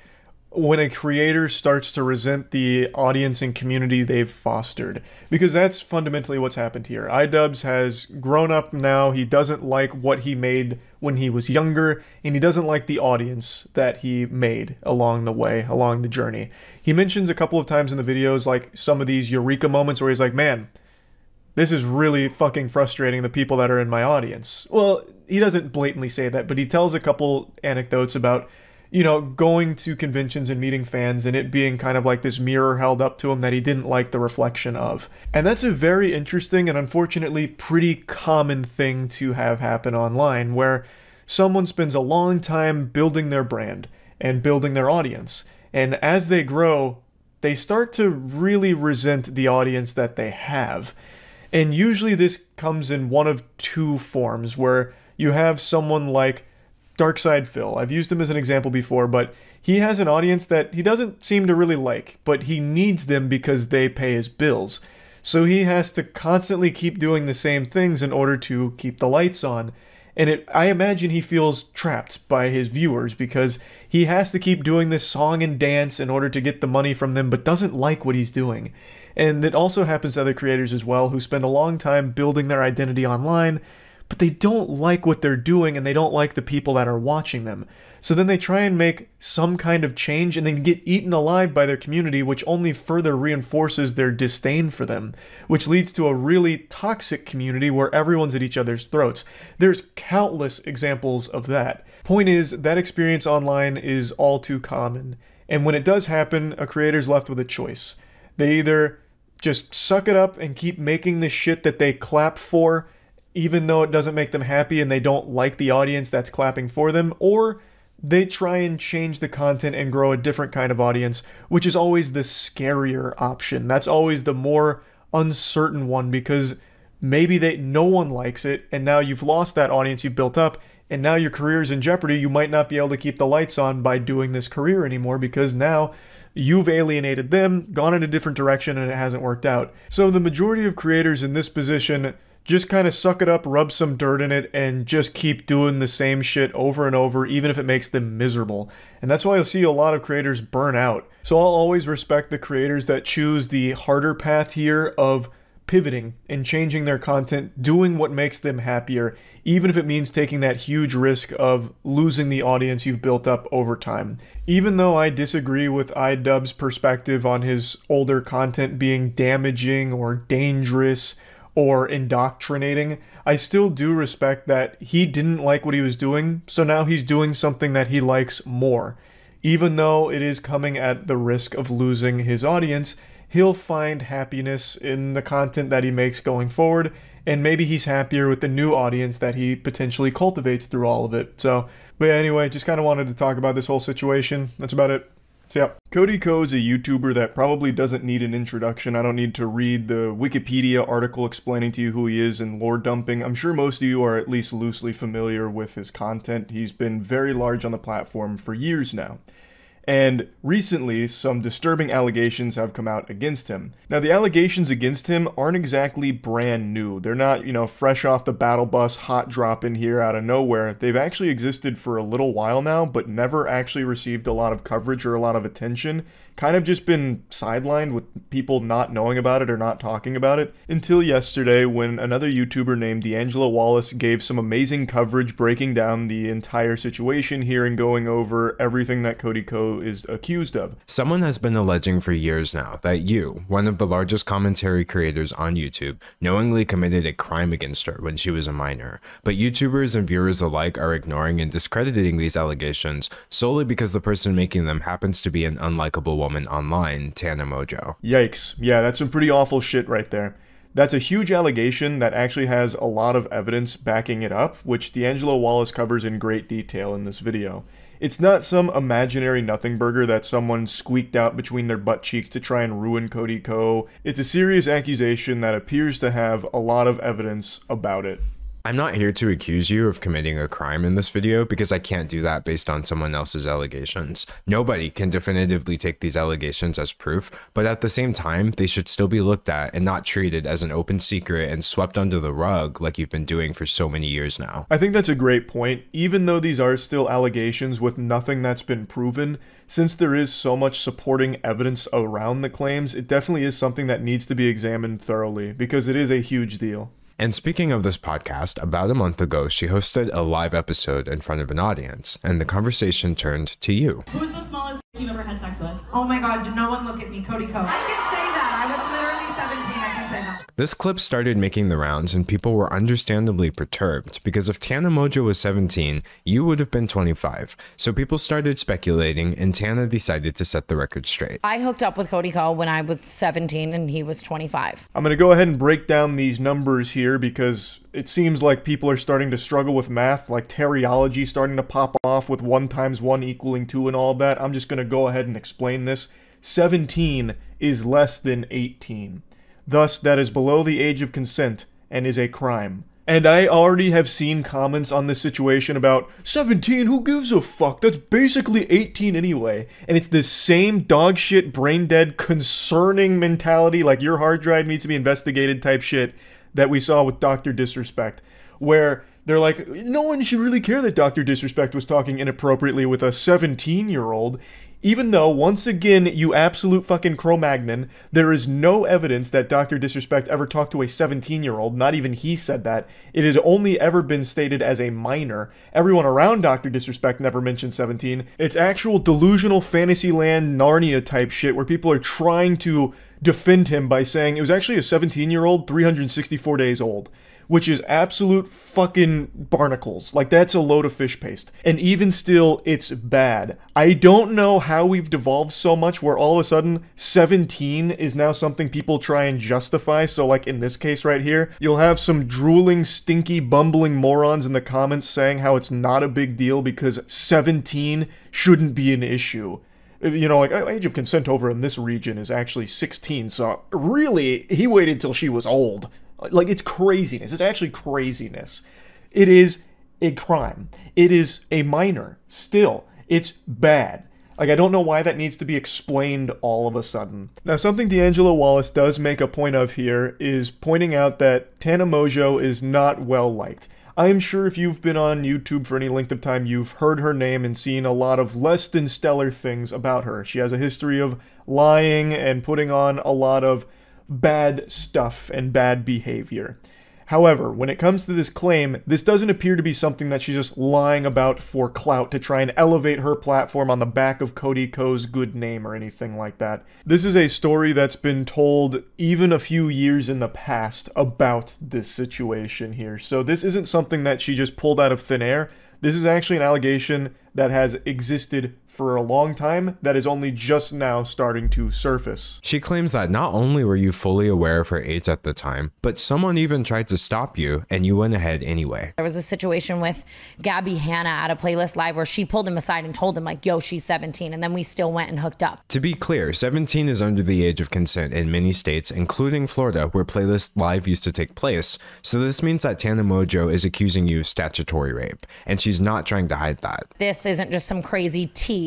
S1: when a creator starts to resent the audience and community they've fostered. Because that's fundamentally what's happened here. iDubbbz has grown up now, he doesn't like what he made when he was younger, and he doesn't like the audience that he made along the way, along the journey. He mentions a couple of times in the videos, like, some of these eureka moments where he's like, man, this is really fucking frustrating the people that are in my audience. Well, he doesn't blatantly say that, but he tells a couple anecdotes about, you know, going to conventions and meeting fans and it being kind of like this mirror held up to him that he didn't like the reflection of. And that's a very interesting and unfortunately pretty common thing to have happen online, where someone spends a long time building their brand and building their audience. And as they grow, they start to really resent the audience that they have. And usually this comes in one of two forms, where you have someone like Darkside Phil. I've used him as an example before, but he has an audience that he doesn't seem to really like, but he needs them because they pay his bills. So he has to constantly keep doing the same things in order to keep the lights on. And I imagine he feels trapped by his viewers because he has to keep doing this song and dance in order to get the money from them, but doesn't like what he's doing. And it also happens to other creators as well who spend a long time building their identity online, but they don't like what they're doing and they don't like the people that are watching them. So then they try and make some kind of change and then get eaten alive by their community, which only further reinforces their disdain for them, which leads to a really toxic community where everyone's at each other's throats. There's countless examples of that. Point is, that experience online is all too common. And when it does happen, a creator's left with a choice. They either just suck it up and keep making the shit that they clap for, even though it doesn't make them happy and they don't like the audience that's clapping for them, or they try and change the content and grow a different kind of audience, which is always the scarier option. That's always the more uncertain one, because maybe no one likes it, and now you've lost that audience you've built up, and now your career is in jeopardy. You might not be able to keep the lights on by doing this career anymore, because now you've alienated them, gone in a different direction, and it hasn't worked out. So the majority of creators in this position just kind of suck it up, rub some dirt in it, and just keep doing the same shit over and over, even if it makes them miserable. And that's why you'll see a lot of creators burn out. So I'll always respect the creators that choose the harder path here of pivoting and changing their content, doing what makes them happier, even if it means taking that huge risk of losing the audience you've built up over time. Even though I disagree with iDubbbz's perspective on his older content being damaging or dangerous or indoctrinating, I still do respect that he didn't like what he was doing, so now he's doing something that he likes more. Even though it is coming at the risk of losing his audience, he'll find happiness in the content that he makes going forward, and maybe he's happier with the new audience that he potentially cultivates through all of it. So, but anyway, just kind of wanted to talk about this whole situation. That's about it. So yeah, Cody is a YouTuber that probably doesn't need an introduction. I don't need to read the Wikipedia article explaining to you who he is and lore dumping. I'm sure most of you are at least loosely familiar with his content. He's been very large on the platform for years now. And recently, some disturbing allegations have come out against him. Now, the allegations against him aren't exactly brand new. They're not, fresh off the battle bus, hot drop in here out of nowhere. They've actually existed for a little while now, but never actually received a lot of coverage or a lot of attention. Kind of just been sidelined with people not knowing about it or not talking about it until yesterday, when another YouTuber named D'Angelo Wallace gave some amazing coverage breaking down the entire situation here and going over everything that Cody is accused of.
S8: Someone has been alleging for years now that you, one of the largest commentary creators on YouTube, knowingly committed a crime against her when she was a minor. But YouTubers and viewers alike are ignoring and discrediting these allegations solely because the person making them happens to be an unlikable woman online, Tana Mongeau.
S1: Yikes. Yeah, that's some pretty awful shit right there. That's a huge allegation that actually has a lot of evidence backing it up, which D'Angelo Wallace covers in great detail in this video. It's not some imaginary nothing burger that someone squeaked out between their butt cheeks to try and ruin Cody Co. It's a serious accusation that appears to have a lot of evidence about it.
S8: I'm not here to accuse you of committing a crime in this video because I can't do that based on someone else's allegations. Nobody can definitively take these allegations as proof, but at the same time, they should still be looked at and not treated as an open secret and swept under the rug like you've been doing for so many years now.
S1: I think that's a great point. Even though these are still allegations with nothing that's been proven, since there is so much supporting evidence around the claims, it definitely is something that needs to be examined thoroughly because it is a huge deal.
S8: And speaking of this podcast, about a month ago, she hosted a live episode in front of an audience, and the conversation turned to you.
S9: Who's the smallest you've ever had sex with?
S10: Oh my god, no one look at me, Cody Co. I can say that. I was literally 17, I can say that.
S8: This clip started making the rounds, and people were understandably perturbed, because if Tana Mongeau was 17, you would have been 25. So people started speculating, and Tana decided to set the record straight.
S10: I hooked up with Cody Co when I was 17 and he was 25.
S1: I'm going to go ahead and break down these numbers here because it seems like people are starting to struggle with math, like teriology starting to pop off with 1 × 1 = 2 and all of that. I'm just going to go ahead and explain this. 17 is less than 18. Thus, that is below the age of consent and is a crime. And I already have seen comments on this situation about 17, who gives a fuck? That's basically 18 anyway. And it's the same dog shit, brain dead, concerning mentality, like your hard drive needs to be investigated type shit that we saw with Dr. Disrespect, where They're like, no one should really care that Dr. Disrespect was talking inappropriately with a 17-year-old. Even though, once again, you absolute fucking Cro-Magnon, there is no evidence that Dr. Disrespect ever talked to a 17-year-old. Not even he said that. It had only ever been stated as a minor. Everyone around Dr. Disrespect never mentioned 17. It's actual delusional Fantasyland Narnia type shit where people are trying to defend him by saying it was actually a 17-year-old 364 days old. Which is absolute fucking barnacles. Like, that's a load of fish paste. And even still, it's bad. I don't know how we've devolved so much where all of a sudden 17 is now something people try and justify. So like in this case right here, you'll have some drooling, stinky, bumbling morons in the comments saying how it's not a big deal because 17 shouldn't be an issue. You know, like, age of consent over in this region is actually 16, so really, he waited till she was old. Like, it's craziness. It's actually craziness. It is a crime. It is a minor. Still, it's bad. Like, I don't know why that needs to be explained all of a sudden. Now, something D'Angelo Wallace does make a point of here is pointing out that Tana Mongeau is not well liked. I'm sure if you've been on YouTube for any length of time, you've heard her name and seen a lot of less than stellar things about her. She has a history of lying and putting on a lot of bad stuff and bad behavior. However, when it comes to this claim, this doesn't appear to be something that she's just lying about for clout to try and elevate her platform on the back of Cody Ko's good name or anything like that. This is a story that's been told even a few years in the past about this situation here. So this isn't something that she just pulled out of thin air. This is actually an allegation that has existed for a long time that is only just now starting to surface.
S8: She claims that not only were you fully aware of her age at the time, but someone even tried to stop you and you went ahead anyway.
S11: There was a situation with Gabby Hanna at a Playlist Live where she pulled him aside and told him like, yo, she's 17, and then we still went and hooked up.
S8: To be clear, 17 is under the age of consent in many states, including Florida, where Playlist Live used to take place. So this means that Tana Mongeau is accusing you of statutory rape, and she's not trying to hide that.
S11: This isn't just some crazy tea.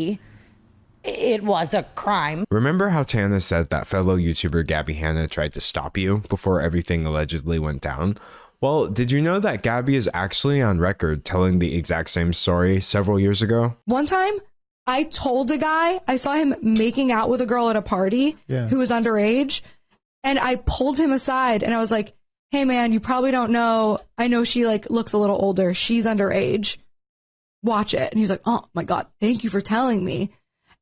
S11: It was a crime.
S8: Remember how Tana said that fellow YouTuber Gabby Hanna tried to stop you before everything allegedly went down? Well, did you know that Gabby is actually on record telling the exact same story several years ago?
S12: One time, I told a guy, I saw him making out with a girl at a party who was underage, and I pulled him aside and I was like, hey man, you probably don't know, I know she like looks a little older, she's underage. Watch it. And he's like, oh my God, thank you for telling me.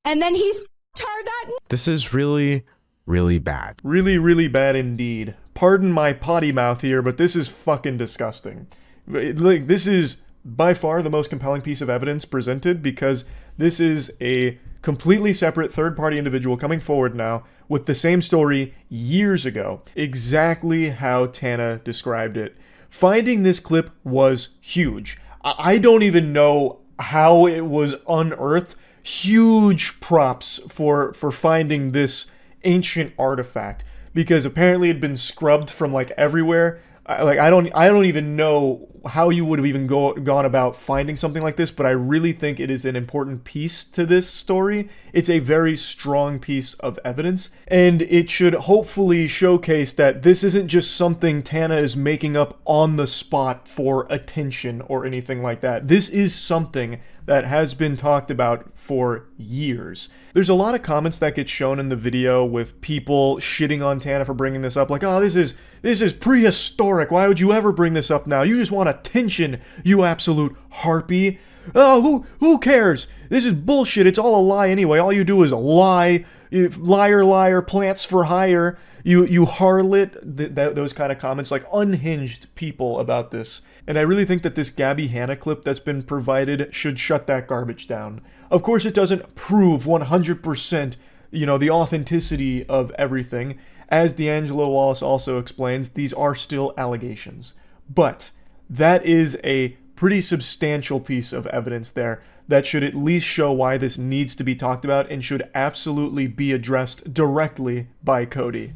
S12: And then he turned that.
S8: This is really, really bad.
S1: Really, really bad indeed. Pardon my potty mouth here, but this is fucking disgusting. Like, this is by far the most compelling piece of evidence presented because this is a completely separate third-party individual coming forward now with the same story years ago. Exactly how Tana described it. Finding this clip was huge. I don't even know how it was unearthed. Huge props for finding this ancient artifact because apparently it had been scrubbed from like everywhere. I don't even know how you would have even gone about finding something like this, but I really think it is an important piece to this story. It's a very strong piece of evidence, and it should hopefully showcase that this isn't just something Tana is making up on the spot for attention or anything like that. This is something that has been talked about for years. There's a lot of comments that get shown in the video with people shitting on Tana for bringing this up, like, oh, this is prehistoric, why would you ever bring this up now? You just want attention, you absolute harpy. Oh, who cares? This is bullshit, it's all a lie anyway, all you do is lie, liar, liar, plants for hire, you harlot, those kind of comments, like unhinged people about this. And I really think that this Gabby Hanna clip that's been provided should shut that garbage down. Of course, it doesn't prove 100%, you know, the authenticity of everything. As D'Angelo Wallace also explains, these are still allegations. But that is a pretty substantial piece of evidence there that should at least show why this needs to be talked about and should absolutely be addressed directly by Cody.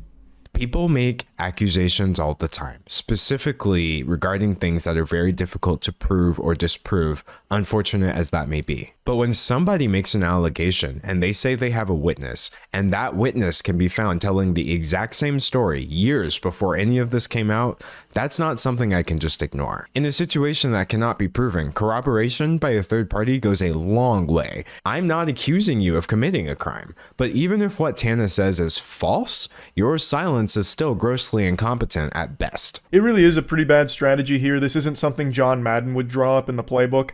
S8: People make accusations all the time, specifically regarding things that are very difficult to prove or disprove, unfortunate as that may be. But when somebody makes an allegation and they say they have a witness, and that witness can be found telling the exact same story years before any of this came out, that's not something I can just ignore. In a situation that cannot be proven, corroboration by a third party goes a long way. I'm not accusing you of committing a crime, but even if what Tana says is false, your silence is still grossly incompetent at best.
S1: It really is a pretty bad strategy here. This isn't something John Madden would draw up in the playbook.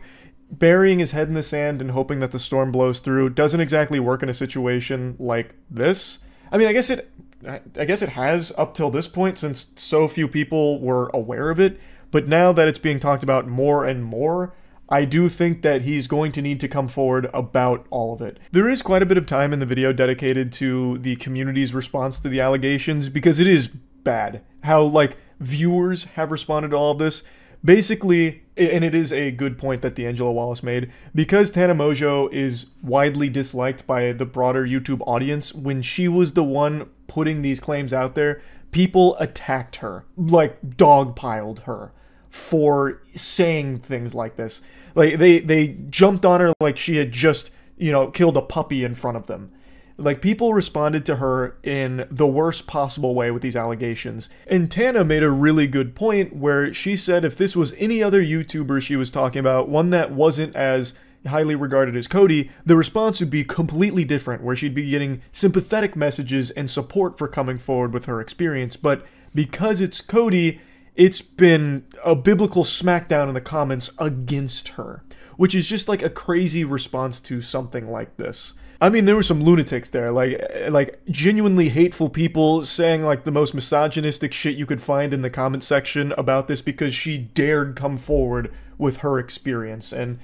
S1: Burying his head in the sand and hoping that the storm blows through doesn't exactly work in a situation like this. I mean, I guess it has up till this point, since so few people were aware of it, but now that it's being talked about more and more, I do think that he's going to need to come forward about all of it. There is quite a bit of time in the video dedicated to the community's response to the allegations, because it is bad how, like, viewers have responded to all of this. Basically, and it is a good point that D'Angelo Wallace made, because Tana Mongeau is widely disliked by the broader YouTube audience, when she was the one putting these claims out there, people attacked her, like dogpiled her for saying things like this. Like, they jumped on her like she had just, you know, killed a puppy in front of them. Like, people responded to her in the worst possible way with these allegations. And Tana made a really good point where she said if this was any other YouTuber she was talking about, one that wasn't as highly regarded as Cody, the response would be completely different, where she'd be getting sympathetic messages and support for coming forward with her experience. But because it's Cody, it's been a biblical smackdown in the comments against her, which is just like a crazy response to something like this. I mean, there were some lunatics there, like genuinely hateful people saying like the most misogynistic shit you could find in the comment section about this because she dared come forward with her experience and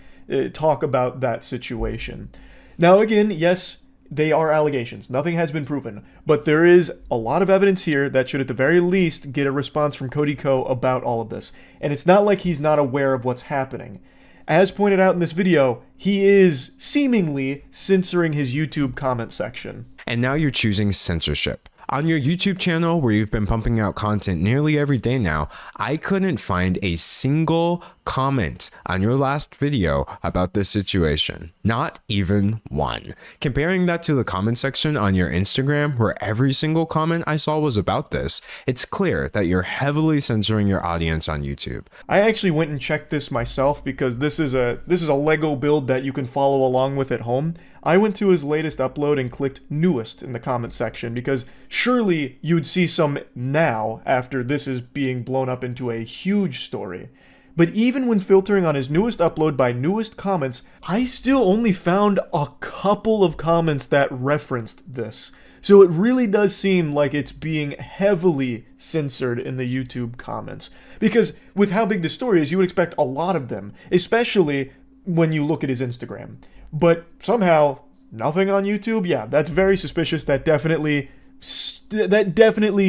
S1: talk about that situation. Now again, yes, they are allegations. Nothing has been proven, but there is a lot of evidence here that should at the very least get a response from Cody Co about all of this. And it's not like he's not aware of what's happening. As pointed out in this video, he is seemingly censoring his YouTube comment section.
S8: And now you're choosing censorship. On your YouTube channel, where you've been pumping out content nearly every day now, I couldn't find a single comment on your last video about this situation. Not even one. Comparing that to the comment section on your Instagram, where every single comment I saw was about this, it's clear that you're heavily censoring your audience on YouTube.
S1: I actually went and checked this myself because this is a Lego build that you can follow along with at home. I went to his latest upload and clicked newest in the comment section because surely you'd see some now after this is being blown up into a huge story. But even when filtering on his newest upload by newest comments, I still only found a couple of comments that referenced this. So it really does seem like it's being heavily censored in the YouTube comments. Because with how big the story is, you would expect a lot of them, especially when you look at his Instagram. But somehow, nothing on YouTube? Yeah, that's very suspicious. That definitely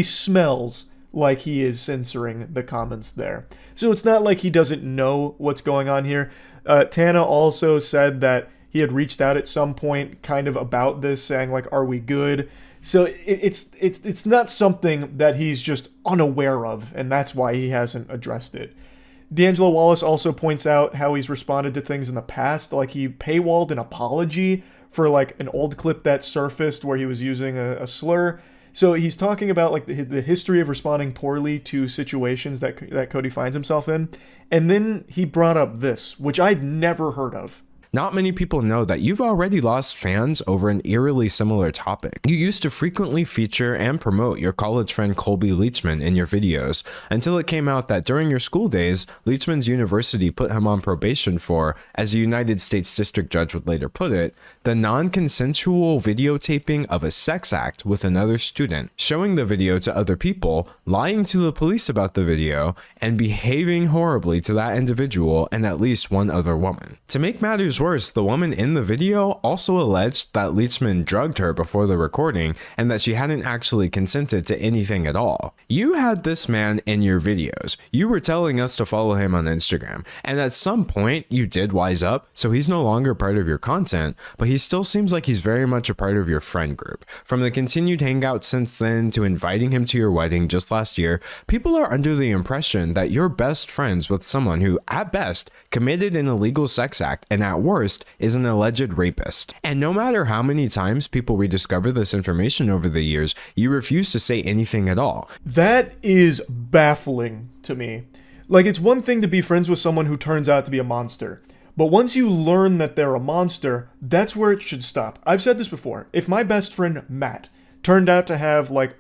S1: smells like he is censoring the comments there. So it's not like he doesn't know what's going on here. Tana also said that he had reached out at some point kind of about this, saying like, are we good? So it's not something that he's just unaware of, and that's why he hasn't addressed it. D'Angelo Wallace also points out how he's responded to things in the past, like he paywalled an apology for like an old clip that surfaced where he was using a slur. So he's talking about like the history of responding poorly to situations that Cody finds himself in. And then he brought up this, which I'd never heard of.
S8: Not many people know that you've already lost fans over an eerily similar topic. You used to frequently feature and promote your college friend Colby Leachman in your videos, until it came out that during your school days, Leachman's university put him on probation for, as a United States District Judge would later put it, the non-consensual videotaping of a sex act with another student, showing the video to other people, lying to the police about the video, and behaving horribly to that individual and at least one other woman. To make matters worse, the woman in the video also alleged that Leachman drugged her before the recording and that she hadn't actually consented to anything at all. You had this man in your videos. You were telling us to follow him on Instagram, and at some point you did wise up, so he's no longer part of your content, but he still seems like he's very much a part of your friend group. From the continued hangout since then to inviting him to your wedding just last year, people are under the impression that you're best friends with someone who, at best, committed an illegal sex act and at worst worst, is an alleged rapist. And no matter how many times people rediscover this information over the years, you refuse to say anything at all.
S1: That is baffling to me. Like, it's one thing to be friends with someone who turns out to be a monster. But once you learn that they're a monster, that's where it should stop. I've said this before. If my best friend, Matt, turned out to have, like,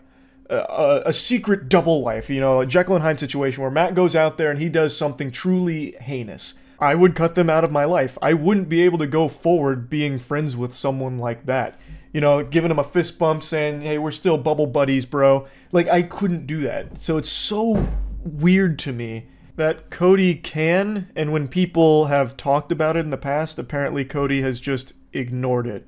S1: a secret double life, you know, a Jekyll and Hyde situation where Matt goes out there and he does something truly heinous, I would cut them out of my life. I wouldn't be able to go forward being friends with someone like that. You know, giving him a fist bump saying, hey, we're still bubble buddies, bro. Like, I couldn't do that. So it's so weird to me that Cody can, and when people have talked about it in the past, apparently Cody has just ignored it.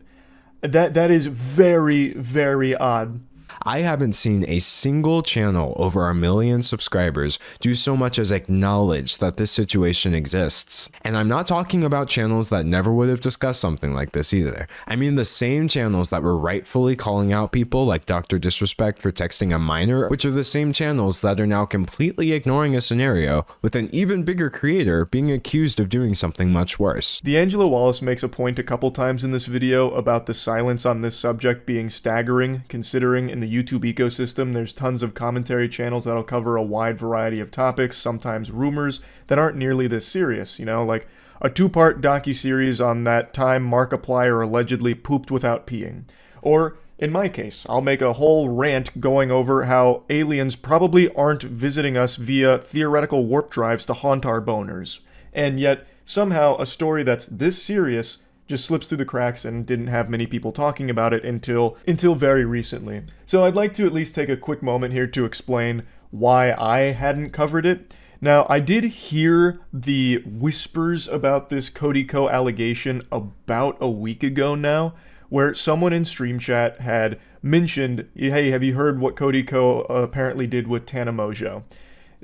S1: That is very, very odd.
S8: I haven't seen a single channel over 1 million subscribers do so much as acknowledge that this situation exists. And I'm not talking about channels that never would have discussed something like this either. I mean the same channels that were rightfully calling out people like Dr. Disrespect for texting a minor, which are the same channels that are now completely ignoring a scenario with an even bigger creator being accused of doing something much worse.
S1: D'Angelo Wallace makes a point a couple times in this video about the silence on this subject being staggering, considering in the YouTube ecosystem there's tons of commentary channels that'll cover a wide variety of topics, sometimes rumors that aren't nearly this serious, you know, like a 2-part docuseries on that time Markiplier allegedly pooped without peeing. Or, in my case, I'll make a whole rant going over how aliens probably aren't visiting us via theoretical warp drives to haunt our boners. And yet, somehow, a story that's this serious just slips through the cracks and didn't have many people talking about it until very recently. So I'd like to at least take a quick moment here to explain why I hadn't covered it. Now, I did hear the whispers about this Cody Co allegation about a week ago now, where someone in stream chat had mentioned, hey, have you heard what Cody Co apparently did with Tana Mojo?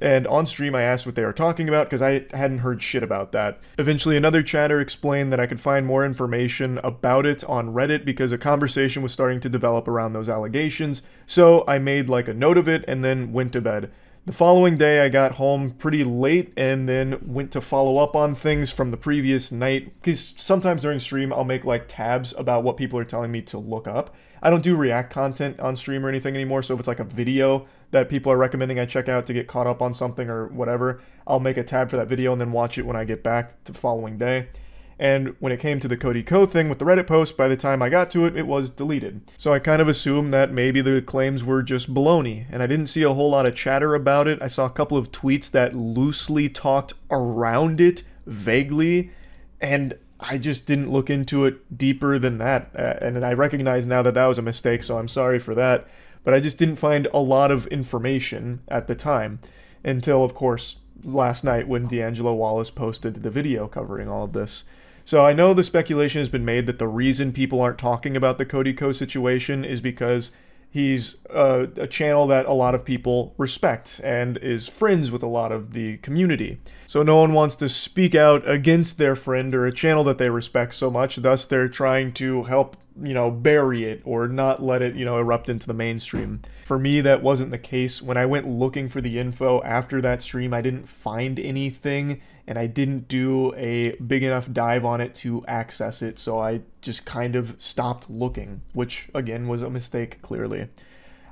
S1: And on stream I asked what they were talking about because I hadn't heard shit about that. Eventually another chatter explained that I could find more information about it on Reddit because a conversation was starting to develop around those allegations, so I made like a note of it and then went to bed. The following day I got home pretty late and then went to follow up on things from the previous night, because sometimes during stream I'll make like tabs about what people are telling me to look up. I don't do react content on stream or anything anymore, so if it's like a video that people are recommending I check out to get caught up on something or whatever, I'll make a tab for that video and then watch it when I get back to the following day. And when it came to the Cody Co thing with the Reddit post, by the time I got to it, it was deleted. So I kind of assumed that maybe the claims were just baloney, and I didn't see a whole lot of chatter about it. I saw a couple of tweets that loosely talked around it, vaguely, and I just didn't look into it deeper than that. And I recognize now that that was a mistake, so I'm sorry for that. But I just didn't find a lot of information at the time, until, of course, last night when D'Angelo Wallace posted the video covering all of this. So I know the speculation has been made that the reason people aren't talking about the Cody Co situation is because he's a channel that a lot of people respect and is friends with a lot of the community. So no one wants to speak out against their friend or a channel that they respect so much, thus they're trying to help, you know, bury it or not let it, you know, erupt into the mainstream. For me, that wasn't the case. When I went looking for the info after that stream, I didn't find anything, and I didn't do a big enough dive on it to access it, so I just kind of stopped looking, which, again, was a mistake, clearly.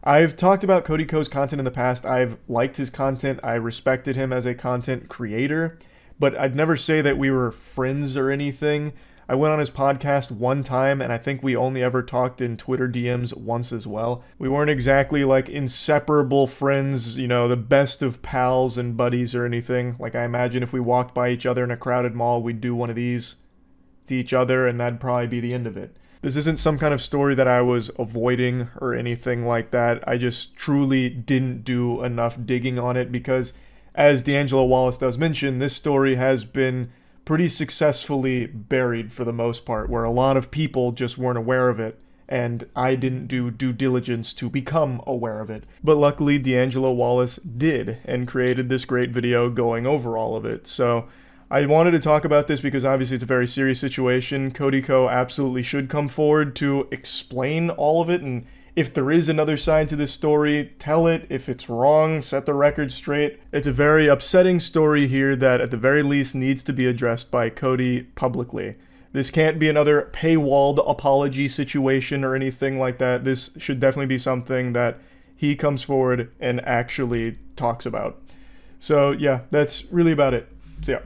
S1: I've talked about Cody Co's content in the past. I've liked his content. I respected him as a content creator, but I'd never say that we were friends or anything. I went on his podcast one time, and I think we only ever talked in Twitter DMs once as well. We weren't exactly like inseparable friends, you know, the best of pals and buddies or anything. Like, I imagine if we walked by each other in a crowded mall, we'd do one of these to each other, and that'd probably be the end of it. This isn't some kind of story that I was avoiding or anything like that. I just truly didn't do enough digging on it because, as D'Angelo Wallace does mention, this story has been pretty successfully buried for the most part, where a lot of people just weren't aware of it, and I didn't do due diligence to become aware of it. But luckily, D'Angelo Wallace did, and created this great video going over all of it. So I wanted to talk about this because obviously it's a very serious situation. Cody Co absolutely should come forward to explain all of it, and if there is another side to this story, tell it. If it's wrong, set the record straight. It's a very upsetting story here that at the very least needs to be addressed by Cody publicly. This can't be another paywalled apology situation or anything like that. This should definitely be something that he comes forward and actually talks about. So yeah, that's really about it. So yeah.